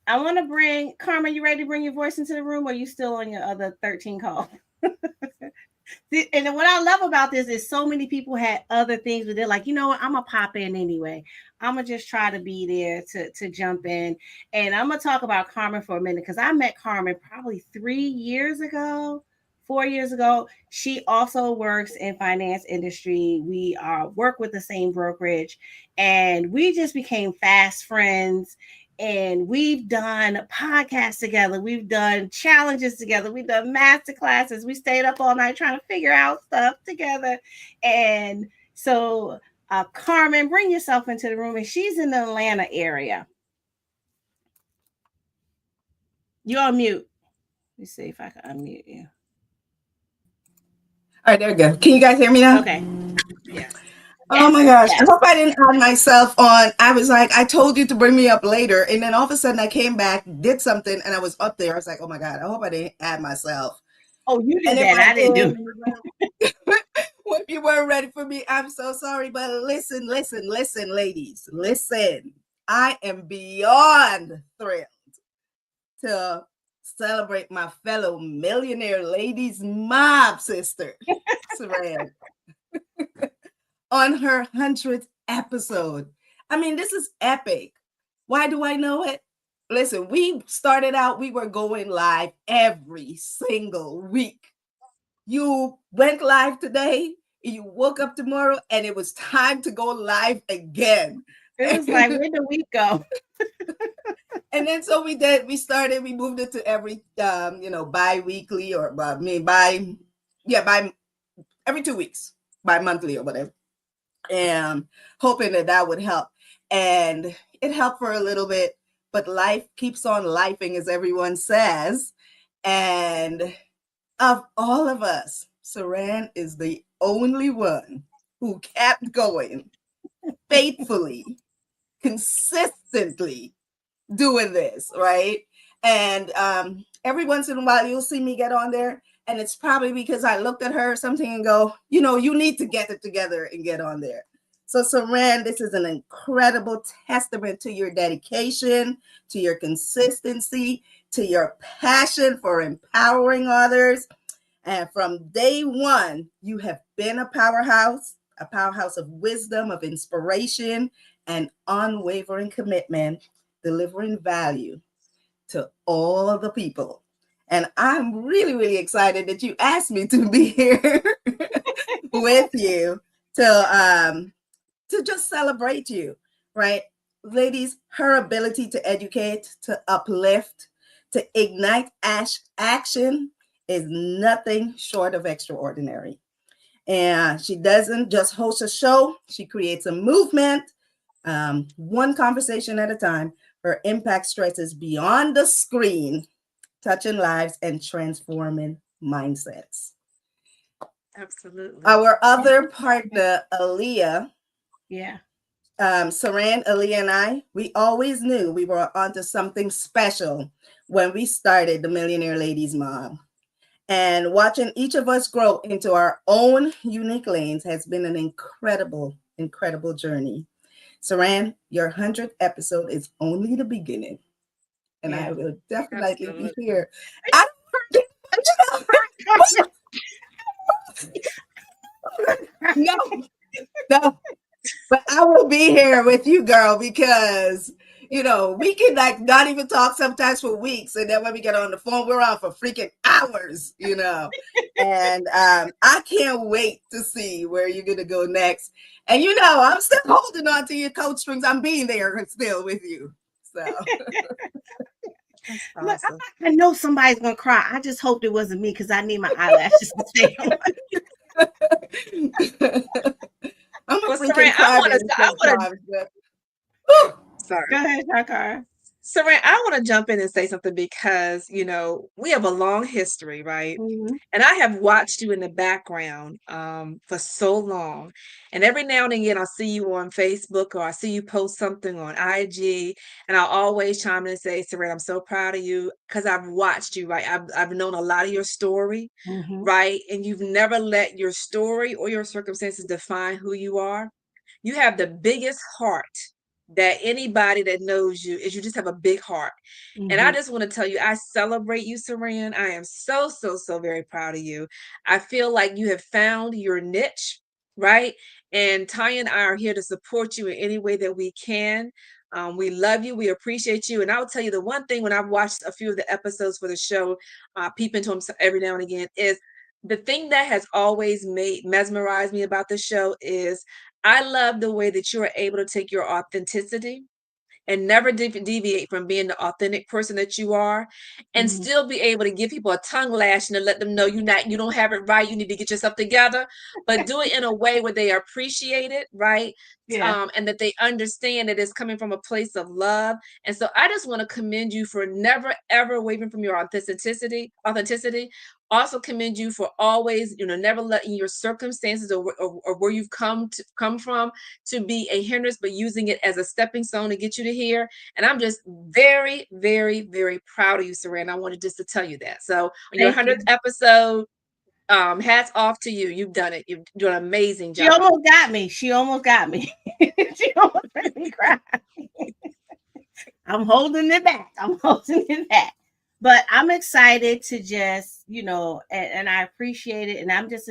want to bring Carmen. You ready to bring your voice into the room, or are you still on your other 13 calls? And what I love about this is so many people had other things, but they're like, you know what, I'm gonna pop in anyway. I'm gonna just try to be there to jump in. And I'm gonna talk about Carmen for a minute, because I met Carmen probably 4 years ago. She also works in finance industry. We work with the same brokerage, and we just became fast friends. And we've done podcasts together. We've done challenges together. We've done master classes. We stayed up all night trying to figure out stuff together. And so, Carmen, bring yourself into the room. And she's in the Atlanta area. You're on mute. Let me see if I can unmute you. All right, there we go. Can you guys hear me now? Okay. Yes. Oh my gosh. I hope I didn't add myself on. I was like, I told you to bring me up later. And then all of a sudden I came back, did something, and I was up there. I was like, oh my God, I hope I didn't add myself. Oh, you did that. I didn't do it. If you weren't ready for me, I'm so sorry. But listen, ladies, listen. I am beyond thrilled to celebrate my fellow millionaire ladies mob sister, Saran. On her 100th episode. I mean, this is epic. Why do I know it? Listen, we started out, we were going live every single week. you went live today, you woke up tomorrow, and it was time to go live again. It was like, where did we go? And then so we moved it to every bi-weekly, or by every 2 weeks, bi-monthly or whatever. And hoping that would help. And it helped for a little bit, but life keeps on lifing, as everyone says. And of all of us, Saran is the only one who kept going faithfully, consistently doing this, right? And every once in a while, you'll see me get on there, and it's probably because I looked at her or something and go, you need to get it together and get on there. So, Saran, this is an incredible testament to your dedication, to your consistency, to your passion for empowering others. And from day one, you have been a powerhouse of wisdom, of inspiration, and unwavering commitment, delivering value to all of the people. And I'm really, really excited that you asked me to be here with you to just celebrate you, right? Ladies, her ability to educate, to uplift, to ignite action is nothing short of extraordinary. And she doesn't just host a show, she creates a movement, one conversation at a time. Her impact stretches beyond the screen, touching lives and transforming mindsets. Absolutely. Our other partner, Aaliyah. Yeah. Saran, Aaliyah, and I, we always knew we were onto something special when we started the Millionaire Ladies Mob. And watching each of us grow into our own unique lanes has been an incredible, incredible journey. Saran, your 100th episode is only the beginning. And I will definitely be here. No, but I will be here with you, girl, because we can not even talk sometimes for weeks, and then when we get on the phone, we're on for freaking hours, and I can't wait to see where you're gonna go next. And I'm still holding on to your coat strings. I'm being there still with you. So awesome. I know somebody's gonna cry. I just hoped it wasn't me, because I need my eyelashes to stay on. I'm a freaking crybaby. Sorry. Go ahead, Shakara. Saran, I want to jump in and say something, because, we have a long history, right? Mm-hmm. And I have watched you in the background for so long. And every now and again, I'll see you on Facebook, or I see you post something on IG, and I'll always chime in and say, Saran, I'm so proud of you, because I've watched you, right? I've known a lot of your story, right? And you've never let your story or your circumstances define who you are. You have the biggest heart that anybody that knows you is. You just have a big heart. And I just want to tell you, I celebrate you, Saran. I am so, so, so very proud of you. I feel like you have found your niche, right? And Tanya and I are here to support you in any way that we can. We love you. We appreciate you. And I'll tell you the one thing, when I've watched a few of the episodes for the show, peep into them every now and again, is the thing that has always mesmerized me about the show is I love the way that you're able to take your authenticity and never deviate from being the authentic person that you are, and still be able to give people a tongue lashing and let them know you don't have it right. You need to get yourself together, but do it in a way where they appreciate it, right? Yeah. And that they understand that it's coming from a place of love. And so I just want to commend you for never, ever wavering from your authenticity. Also commend you for always, never letting your circumstances or where you've come from to be a hindrance, but using it as a stepping stone to get you to here. And I'm just very, very, very proud of you, Saran. I wanted just to tell you that. So on your 100th episode, hats off to you. You've done it. You've done an amazing job. She almost got me. She almost made me cry. I'm holding it back. But I'm excited to just, and I appreciate it. And I'm just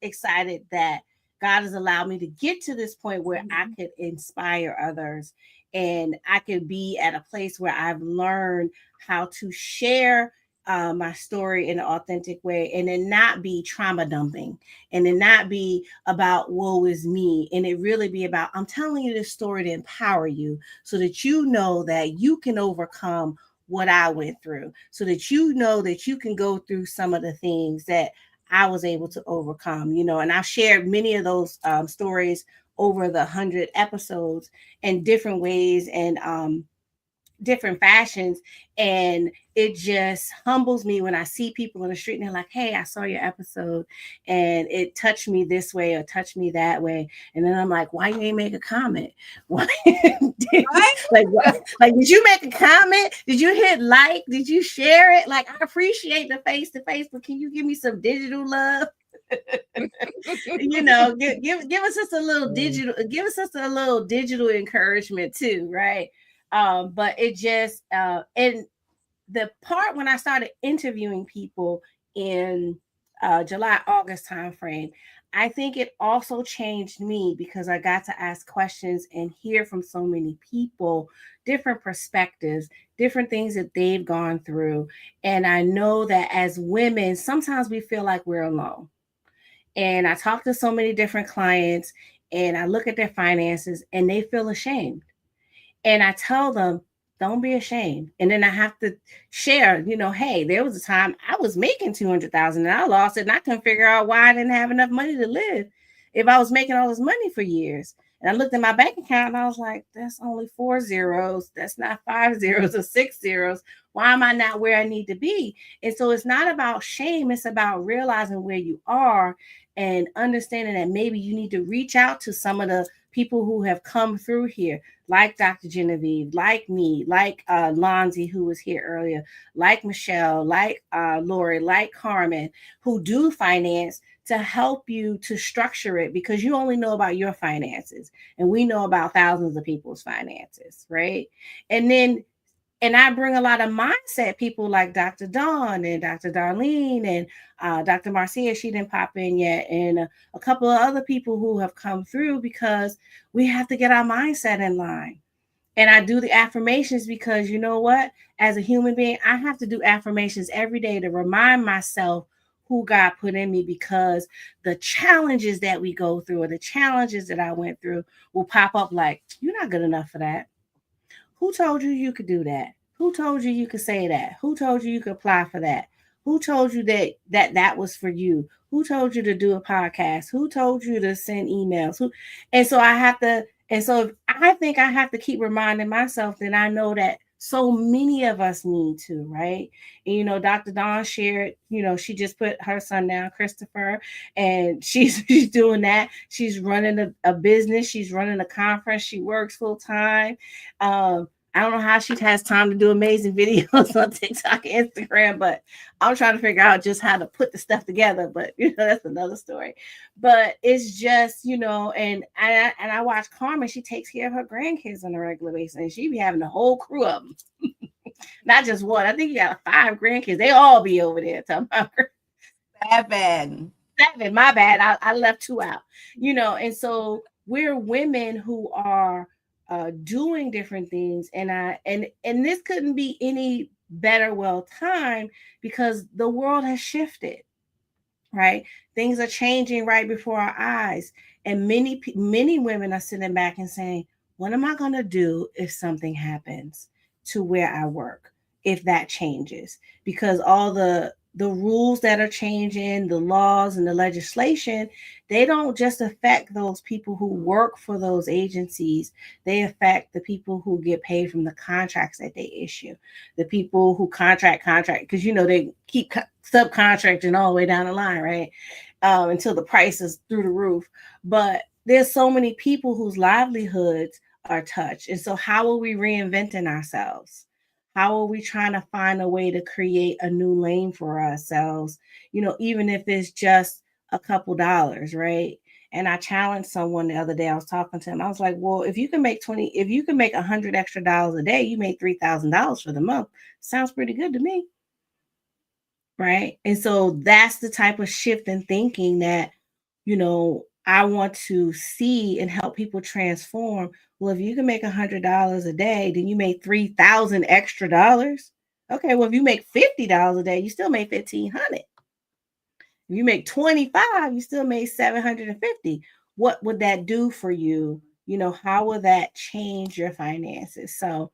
excited that God has allowed me to get to this point where I could inspire others, and I could be at a place where I've learned how to share my story in an authentic way, and then not be trauma dumping, and then not be about woe is me, and it really be about, I'm telling you this story to empower you so that you know that you can overcome what I went through, so that you know that you can go through some of the things that I was able to overcome, and I've shared many of those stories over the 100 episodes in different ways and different fashions. And it just humbles me when I see people in the street and they're like, hey, I saw your episode and it touched me this way or touched me that way. And then I'm like, why you ain't make a comment? Why? like, did you make a comment? Did you hit like? Did you share it? Like, I appreciate the face to face, but can you give me some digital love? Give us just a little digital, give us just a little digital encouragement too, right? But it just and the part when I started interviewing people in July, August timeframe, I think it also changed me because I got to ask questions and hear from so many people, different perspectives, different things that they've gone through. And I know that as women, sometimes we feel like we're alone. And I talk to so many different clients and I look at their finances and they feel ashamed. And I tell them, don't be ashamed. And then I have to share, hey, there was a time I was making 200,000 and I lost it and I couldn't figure out why I didn't have enough money to live if I was making all this money for years. And I looked at my bank account and I was like, that's only 4 zeros. That's not 5 zeros or 6 zeros. Why am I not where I need to be? And so it's not about shame. It's about realizing where you are and understanding that maybe you need to reach out to some of the people who have come through here, like Dr. Genevieve, like me, like Lonzy, who was here earlier, like Michelle, like Lori, like Carmen, who do finance to help you to structure it, because you only know about your finances and we know about thousands of people's finances, right? And I bring a lot of mindset people like Dr. Dawn and Dr. Darlene and Dr. Marcia, she didn't pop in yet, and a couple of other people who have come through because we have to get our mindset in line. And I do the affirmations because you know what? As a human being, I have to do affirmations every day to remind myself who God put in me, because the challenges that we go through or the challenges that I went through will pop up like, you're not good enough for that. Who told you you could do that? Who told you you could say that? Who told you you could apply for that? Who told you that was for you? Who told you to do a podcast? Who told you to send emails? And so I think I have to keep reminding myself that I know that so many of us need to, right? And Dr. Dawn shared, she just put her son down, Christopher, and she's doing that. She's running a business, she's running a conference, she works full time. I don't know how she has time to do amazing videos on TikTok and Instagram, but I'm trying to figure out just how to put the stuff together. But that's another story. But it's just, and I watch Carmen. She takes care of her grandkids on a regular basis, and she be having a whole crew of them, not just one. I think you got 5 grandkids. They all be over there talking about her. 7. My bad. I left 2 out. And so we're women who are doing different things, and this couldn't be any better time because the world has shifted, right? Things are changing right before our eyes, and many women are sitting back and saying, what am I going to do if something happens to where I work, if that changes? Because all the rules that are changing, the laws and the legislation, they don't just affect those people who work for those agencies. They affect the people who get paid from the contracts that they issue, the people who contract, because they keep subcontracting all the way down the line, right? Until the price is through the roof. But there's so many people whose livelihoods are touched. And so how are we reinventing ourselves? How are we trying to find a way to create a new lane for ourselves? Even if it's just a couple dollars, right? And I challenged someone the other day. I was talking to him. I was like, well, if you can make $100 extra a day, you make $3,000 for the month. Sounds pretty good to me. Right. And so that's the type of shift in thinking that, I want to see and help people transform. Well, if you can make $100 a day, then you make $3,000 extra dollars. Okay, well, if you make $50 a day, you still made $1,500. If you make 25, you still made 750. What would that do for you? You know, how will that change your finances? So,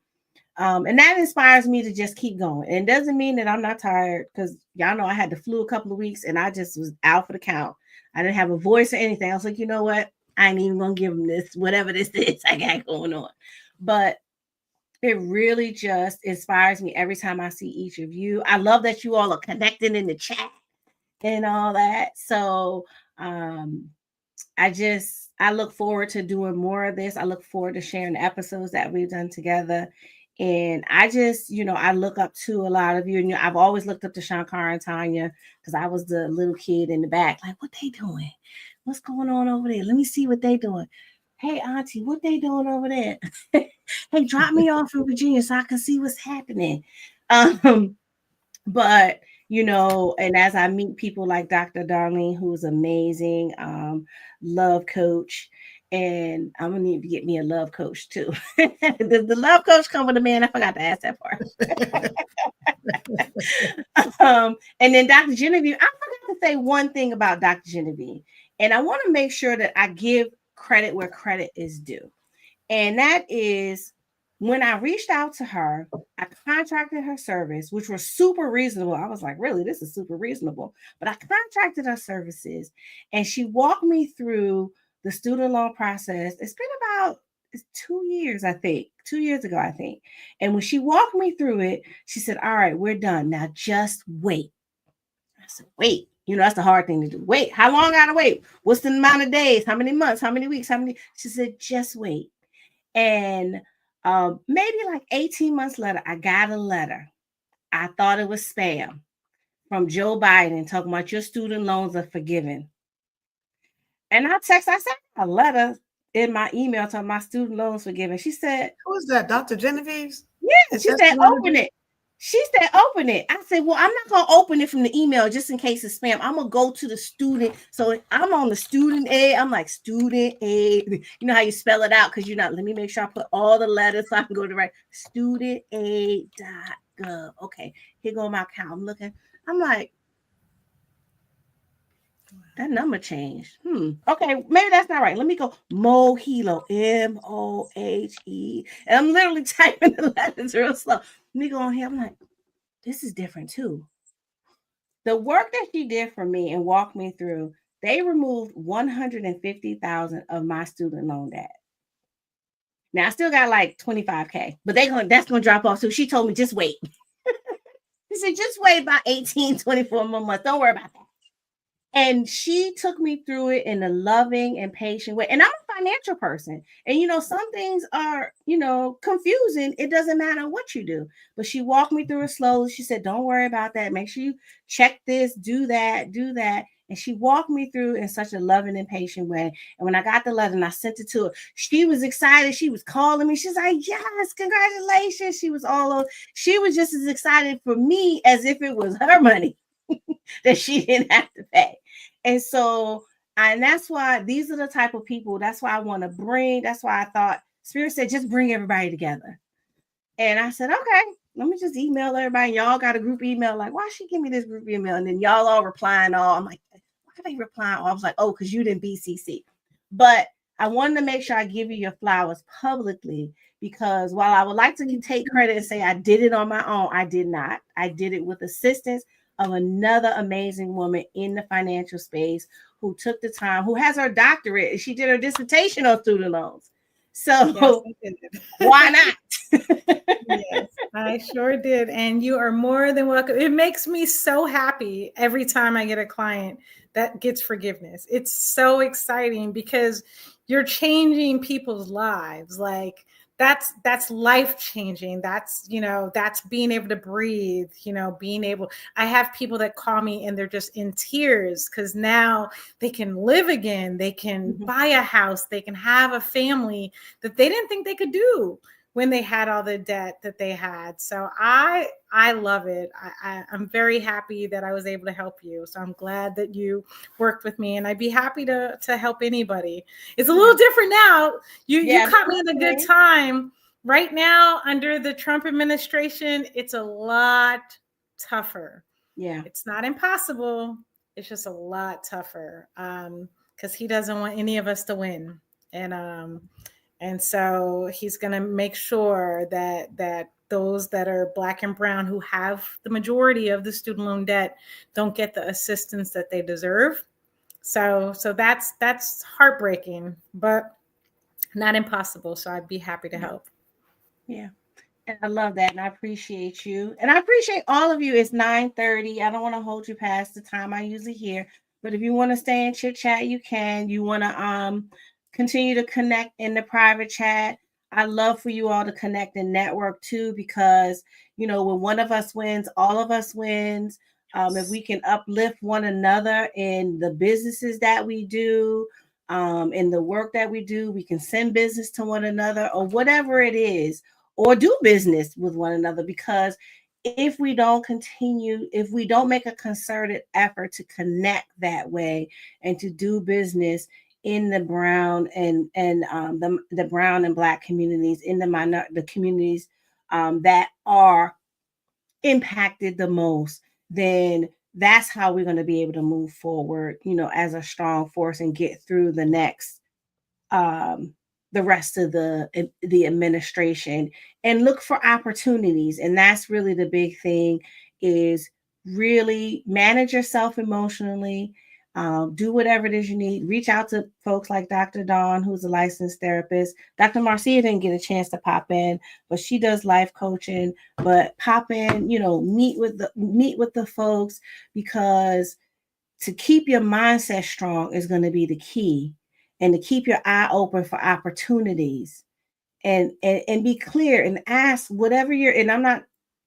and that inspires me to just keep going. And it doesn't mean that I'm not tired, because y'all know I had the flu a couple of weeks and I just was out for the count. I didn't have a voice or anything. I was like, you know what? I ain't even gonna give them this, whatever this is I got going on. But it really just inspires me every time I see each of you. I love that you all are connecting in the chat and all that. So I look forward to doing more of this. I look forward to sharing the episodes that we've done together. And I just, I look up to a lot of you. And I've always looked up to Shankar and Tanya, because I was the little kid in the back, like, what they doing? What's going on over there? Let me see what they doing. Hey, Auntie, what they doing over there? Hey, drop me off in Virginia so I can see what's happening. But and as I meet people like Dr. Darlene, who's amazing, love coach, and I'm gonna need to get me a love coach too. Does the love coach come with a man? I forgot to ask that part. And then Dr. Genevieve, I forgot to say one thing about Dr. Genevieve, and I want to make sure that I give credit where credit is due. And that is, when I reached out to her, I contracted her service, which was super reasonable. I was like, really, this is super reasonable. But I contracted her services, and she walked me through the student loan process. It's been about 2 years, I think, 2 years ago, I think. And when she walked me through it, she said, all right, we're done. Now just wait. I said, wait. That's the hard thing to do. Wait, how long I gotta wait? What's the amount of days? How many months? How many weeks? She said, just wait. And maybe like 18 months later, I got a letter. I thought it was spam from Joe Biden talking about your student loans are forgiven. And I said, a letter in my email talking my student loans forgiven. She said, who is that? Dr. Genevieve's? Yeah. She said, open it. She said, open it. I said, well, I'm not going to open it from the email just in case it's spam. I'm going to go to the student. So I'm on the student aid. I'm like, student aid. You know how you spell it out? Because let me make sure I put all the letters so I can go to right studentaid.gov. Okay, here go my account. I'm looking. I'm like, that number changed. Okay, maybe that's not right. Let me go Mohelo, Mohe. And I'm literally typing the letters real slow. Let me go on here. I'm like, this is different too. The work that she did for me and walked me through, they removed $150,000 of my student loan debt. Now I still got like $25,000, but that's gonna drop off. So she told me, just wait. She said, just wait about 18, 24 more months. Don't worry about that. And she took me through it in a loving and patient way. And I'm a financial person. And, some things are, confusing. It doesn't matter what you do. But she walked me through it slowly. She said, don't worry about that. Make sure you check this, do that, do that. And she walked me through in such a loving and patient way. And when I got the letter and I sent it to her, she was excited. She was calling me. She's like, yes, congratulations. She was she was just as excited for me as if it was her money that she didn't have to pay. And so, and that's why these are the type of people, that's why I want to bring, that's why I thought Spirit said, just bring everybody together. And I said, okay, let me just email everybody. Y'all got a group email. Like, why she give me this group email? And then y'all all replying all. I'm like, why are they replying all? I was like, oh, because you didn't BCC. But I wanted to make sure I give you your flowers publicly, because while I would like to take credit and say I did it on my own, I did not. I did it with assistance of another amazing woman in the financial space who took the time, who has her doctorate, and she did her dissertation on student loans. So yes, why not? Yes, I sure did. And you are more than welcome. It makes me so happy every time I get a client that gets forgiveness. It's so exciting because you're changing people's lives. Like, that's life changing. That's being able to breathe, I have people that call me and they're just in tears because now they can live again. They can buy a house. They can have a family that they didn't think they could do when they had all the debt that they had. So I love it. I'm very happy that I was able to help you. So I'm glad that you worked with me, and I'd be happy to help anybody. It's a little different now. You caught me in a good time, right now under the Trump administration, it's a lot tougher. Yeah. It's not impossible. It's just a lot tougher because he doesn't want any of us to win. And so he's going to make sure that those that are Black and brown who have the majority of the student loan debt don't get the assistance that they deserve. So that's heartbreaking, but not impossible. So I'd be happy to help. Yeah. And I love that. And I appreciate you. And I appreciate all of you. It's 9:30. I don't want to hold you past the time I usually hear. But if you want to stay and chit chat, you can. You want to continue to connect in the private chat. I love for you all to connect and network too, because when one of us wins, all of us wins. If we can uplift one another in the businesses that we do, in the work that we do, we can send business to one another or whatever it is, or do business with one another. Because if we don't make a concerted effort to connect that way and to do business in the brown and the brown and Black communities, in the communities that are impacted the most, then that's how we're going to be able to move forward, as a strong force and get through the rest of the administration and look for opportunities. And that's really the big thing, is really manage yourself emotionally. Do whatever it is you need. Reach out to folks like Dr. Dawn, who's a licensed therapist. Dr. Marcia didn't get a chance to pop in, but she does life coaching. But pop in, meet with the folks, because to keep your mindset strong is going to be the key, and to keep your eye open for opportunities, and be clear and ask whatever and I'm not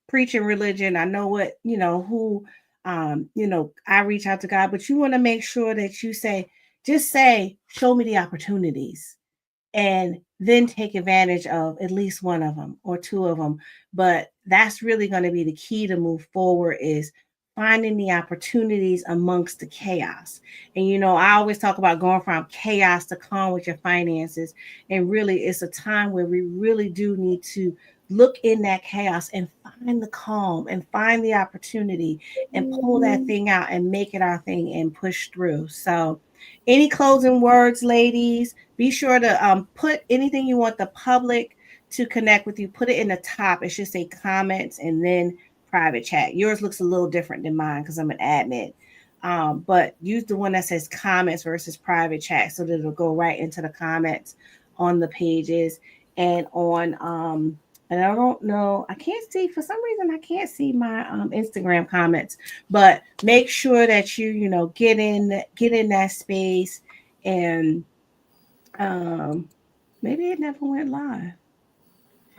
preaching religion. I know what, who, I reach out to God, but you want to make sure that you say, show me the opportunities, and then take advantage of at least one of them or two of them. But that's really going to be the key to move forward, is finding the opportunities amongst the chaos. And, I always talk about going from chaos to calm with your finances. And really, it's a time where we really do need to look in that chaos and find the calm and find the opportunity and pull that thing out and make it our thing and push through. So any closing words, ladies? Be sure to put anything you want the public to connect with you. Put it in the top. It should say comments and then private chat. Yours looks a little different than mine because I'm an admin. But use the one that says comments versus private chat, so that it'll go right into the comments on the pages and on and I don't know, I can't see, for some reason I can't see my Instagram comments, but make sure that you get in that space. And maybe it never went live.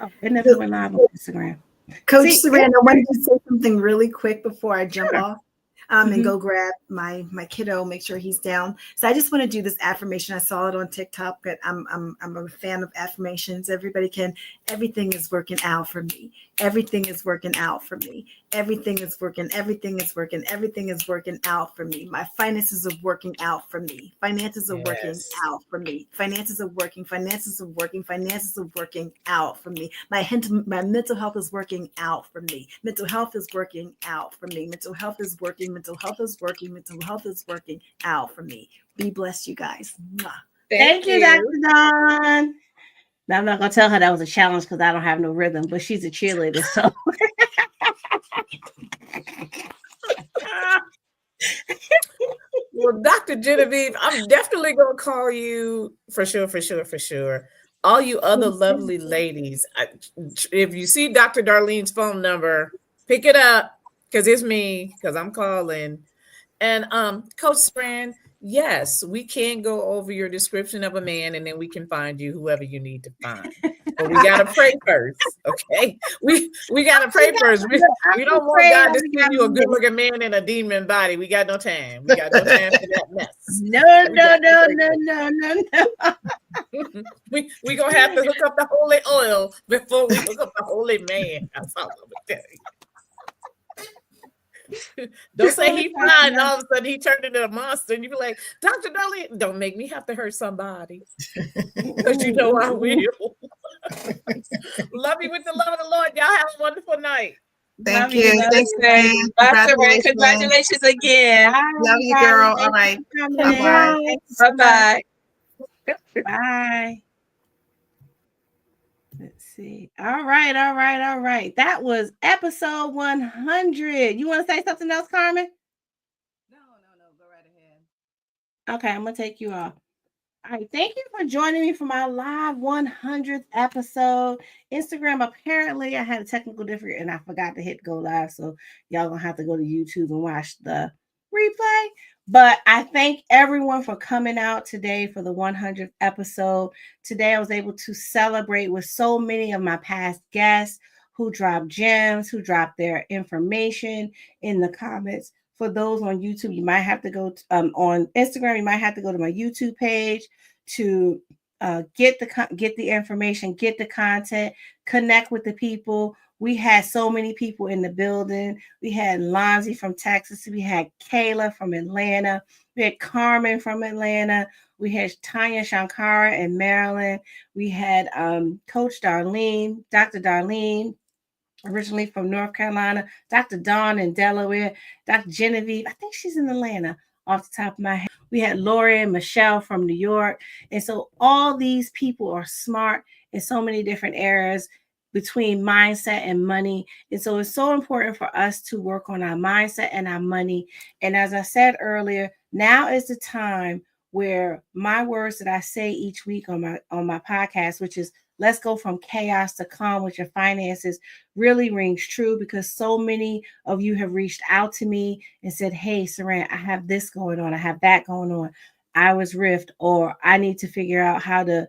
Oh, it never went live on Instagram. Coach Saran, I wanted to say something really quick before I jump off. And Mhm. go grab my kiddo, make sure he's down. So I just want to do this affirmation. I saw it on TikTok, but I'm a fan of affirmations. Everything is working out for me. Everything is working out for me. Everything is working out for me. My finances are working out for me. Finances are working out for me. Finances are working out for me. My mental health is working out for me. Mental health is working out for me. Mental health is working out for me. Be blessed, you guys. Mwah. Thank you, Dr. Dawn. Now, I'm not going to tell her that was a challenge because I don't have no rhythm, but she's a cheerleader. So Well, Dr. Genevieve, I'm definitely going to call you for sure. All you other lovely ladies, if you see Dr. Darlene's phone number, pick it up, because it's me, because I'm calling. And Coach Saran, yes, we can go over your description of a man, and then we can find you whoever you need to find. But we gotta pray first, okay? We gotta pray first. We don't want God to send you a good-looking man in a demon body. We got no time. We got no time for that mess. No. We gonna have to hook up the holy oil before we hook up the holy man. That's all I'm gonna tell you. Don't say he fine and all of a sudden he turned into a monster and you be like, Dr. Darlene, don't make me have to hurt somebody. Because you know I will. Love you with the love of the Lord. Y'all have a wonderful night. Thank you. Thanks, Bye, Congratulations. congratulations again. Love you, girl. All right. Bye-bye. Bye-bye. Bye. Let's see. All right. That was episode 100. You want to say something else, Carmen? No. Go right ahead. Okay, I'm going to take you off. All right, thank you for joining me for my live 100th episode. Instagram, apparently I had a technical difficulty and I forgot to hit go live, so y'all gonna have to go to YouTube and watch the replay. But I thank everyone for coming out today for the 100th episode. Today I was able to celebrate with so many of my past guests who dropped gems, who dropped their information in the comments. For those on YouTube, you might have to go on Instagram. You might have to go to my YouTube page to get the information, get the content, connect with the people. We had so many people in the building. We had Lonzy from Texas. We had Kayla from Atlanta. We had Carmen from Atlanta. We had Tanya Shankara in Maryland. We had Coach Darlene, Dr. Darlene, originally from North Carolina, Dr. Dawn in Delaware, Dr. Genevieve, I think she's in Atlanta off the top of my head. We had Lori and Michelle from New York. And so all these people are smart in so many different areas between mindset and money. And so it's so important for us to work on our mindset and our money. And as I said earlier, now is the time where my words that I say each week on my podcast, which is let's go from chaos to calm with your finances, really rings true, because so many of you have reached out to me and said, hey, Saran, I have this going on. I have that going on. I was riffed, or I need to figure out how to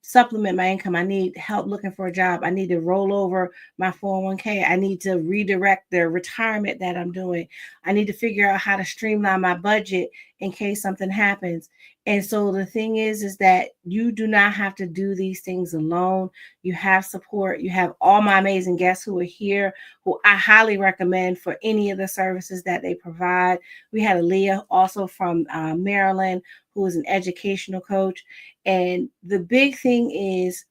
supplement my income. I need help looking for a job. I need to roll over my 401k. I need to redirect the retirement that I'm doing. I need to figure out how to streamline my budget in case something happens. And so the thing is that you do not have to do these things alone. You have support. You have all my amazing guests who are here, who I highly recommend for any of the services that they provide. We had Aaliyah also from Maryland, who is an educational coach. And the big thing is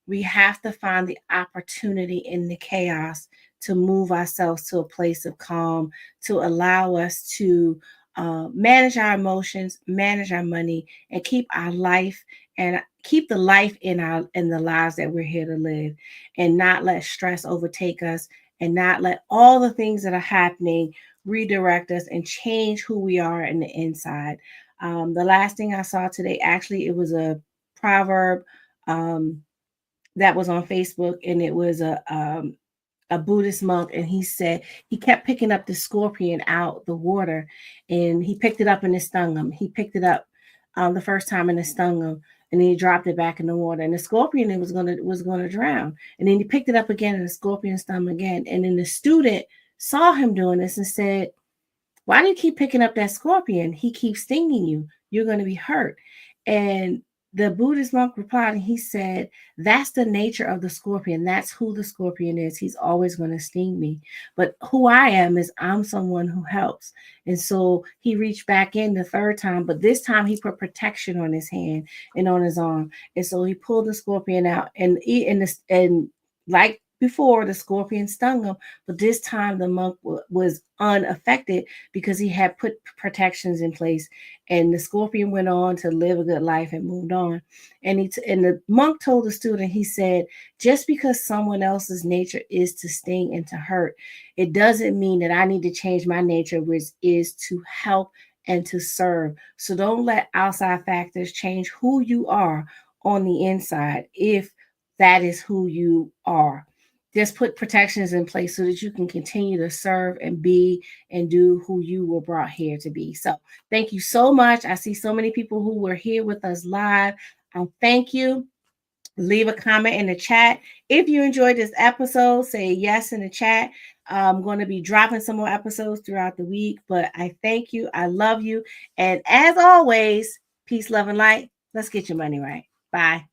we have to find the opportunity in the chaos to move ourselves to a place of calm, to allow us to manage our emotions, manage our money, and keep our life and keep the life in the lives that we're here to live, and not let stress overtake us, and not let all the things that are happening redirect us and change who we are in the inside. The last thing I saw today, actually, it was a proverb that was on Facebook, and it was a Buddhist monk, and he said he kept picking up the scorpion out the water, and he picked it up and it stung him. He picked it up the first time and it stung him, and then he dropped it back in the water, and the scorpion was gonna drown. And then he picked it up again, and the scorpion stung him again. And then the student saw him doing this and said, "Why do you keep picking up that scorpion? He keeps stinging you. You're going to be hurt." And the Buddhist monk replied, and he said, "That's the nature of the scorpion. That's who the scorpion is. He's always going to sting me. But who I am is I'm someone who helps." And so he reached back in the third time, but this time he put protection on his hand and on his arm. And so he pulled the scorpion out, and like before, the scorpion stung him, but this time the monk was unaffected because he had put protections in place, and the scorpion went on to live a good life and moved on. And the monk told the student, he said, just because someone else's nature is to sting and to hurt, it doesn't mean that I need to change my nature, which is to help and to serve. So don't let outside factors change who you are on the inside, if that is who you are. Just put protections in place so that you can continue to serve and be and do who you were brought here to be. So thank you so much. I see so many people who were here with us live. Thank you. Leave a comment in the chat. If you enjoyed this episode, say yes in the chat. I'm going to be dropping some more episodes throughout the week, but I thank you. I love you. And as always, peace, love, and light. Let's get your money right. Bye.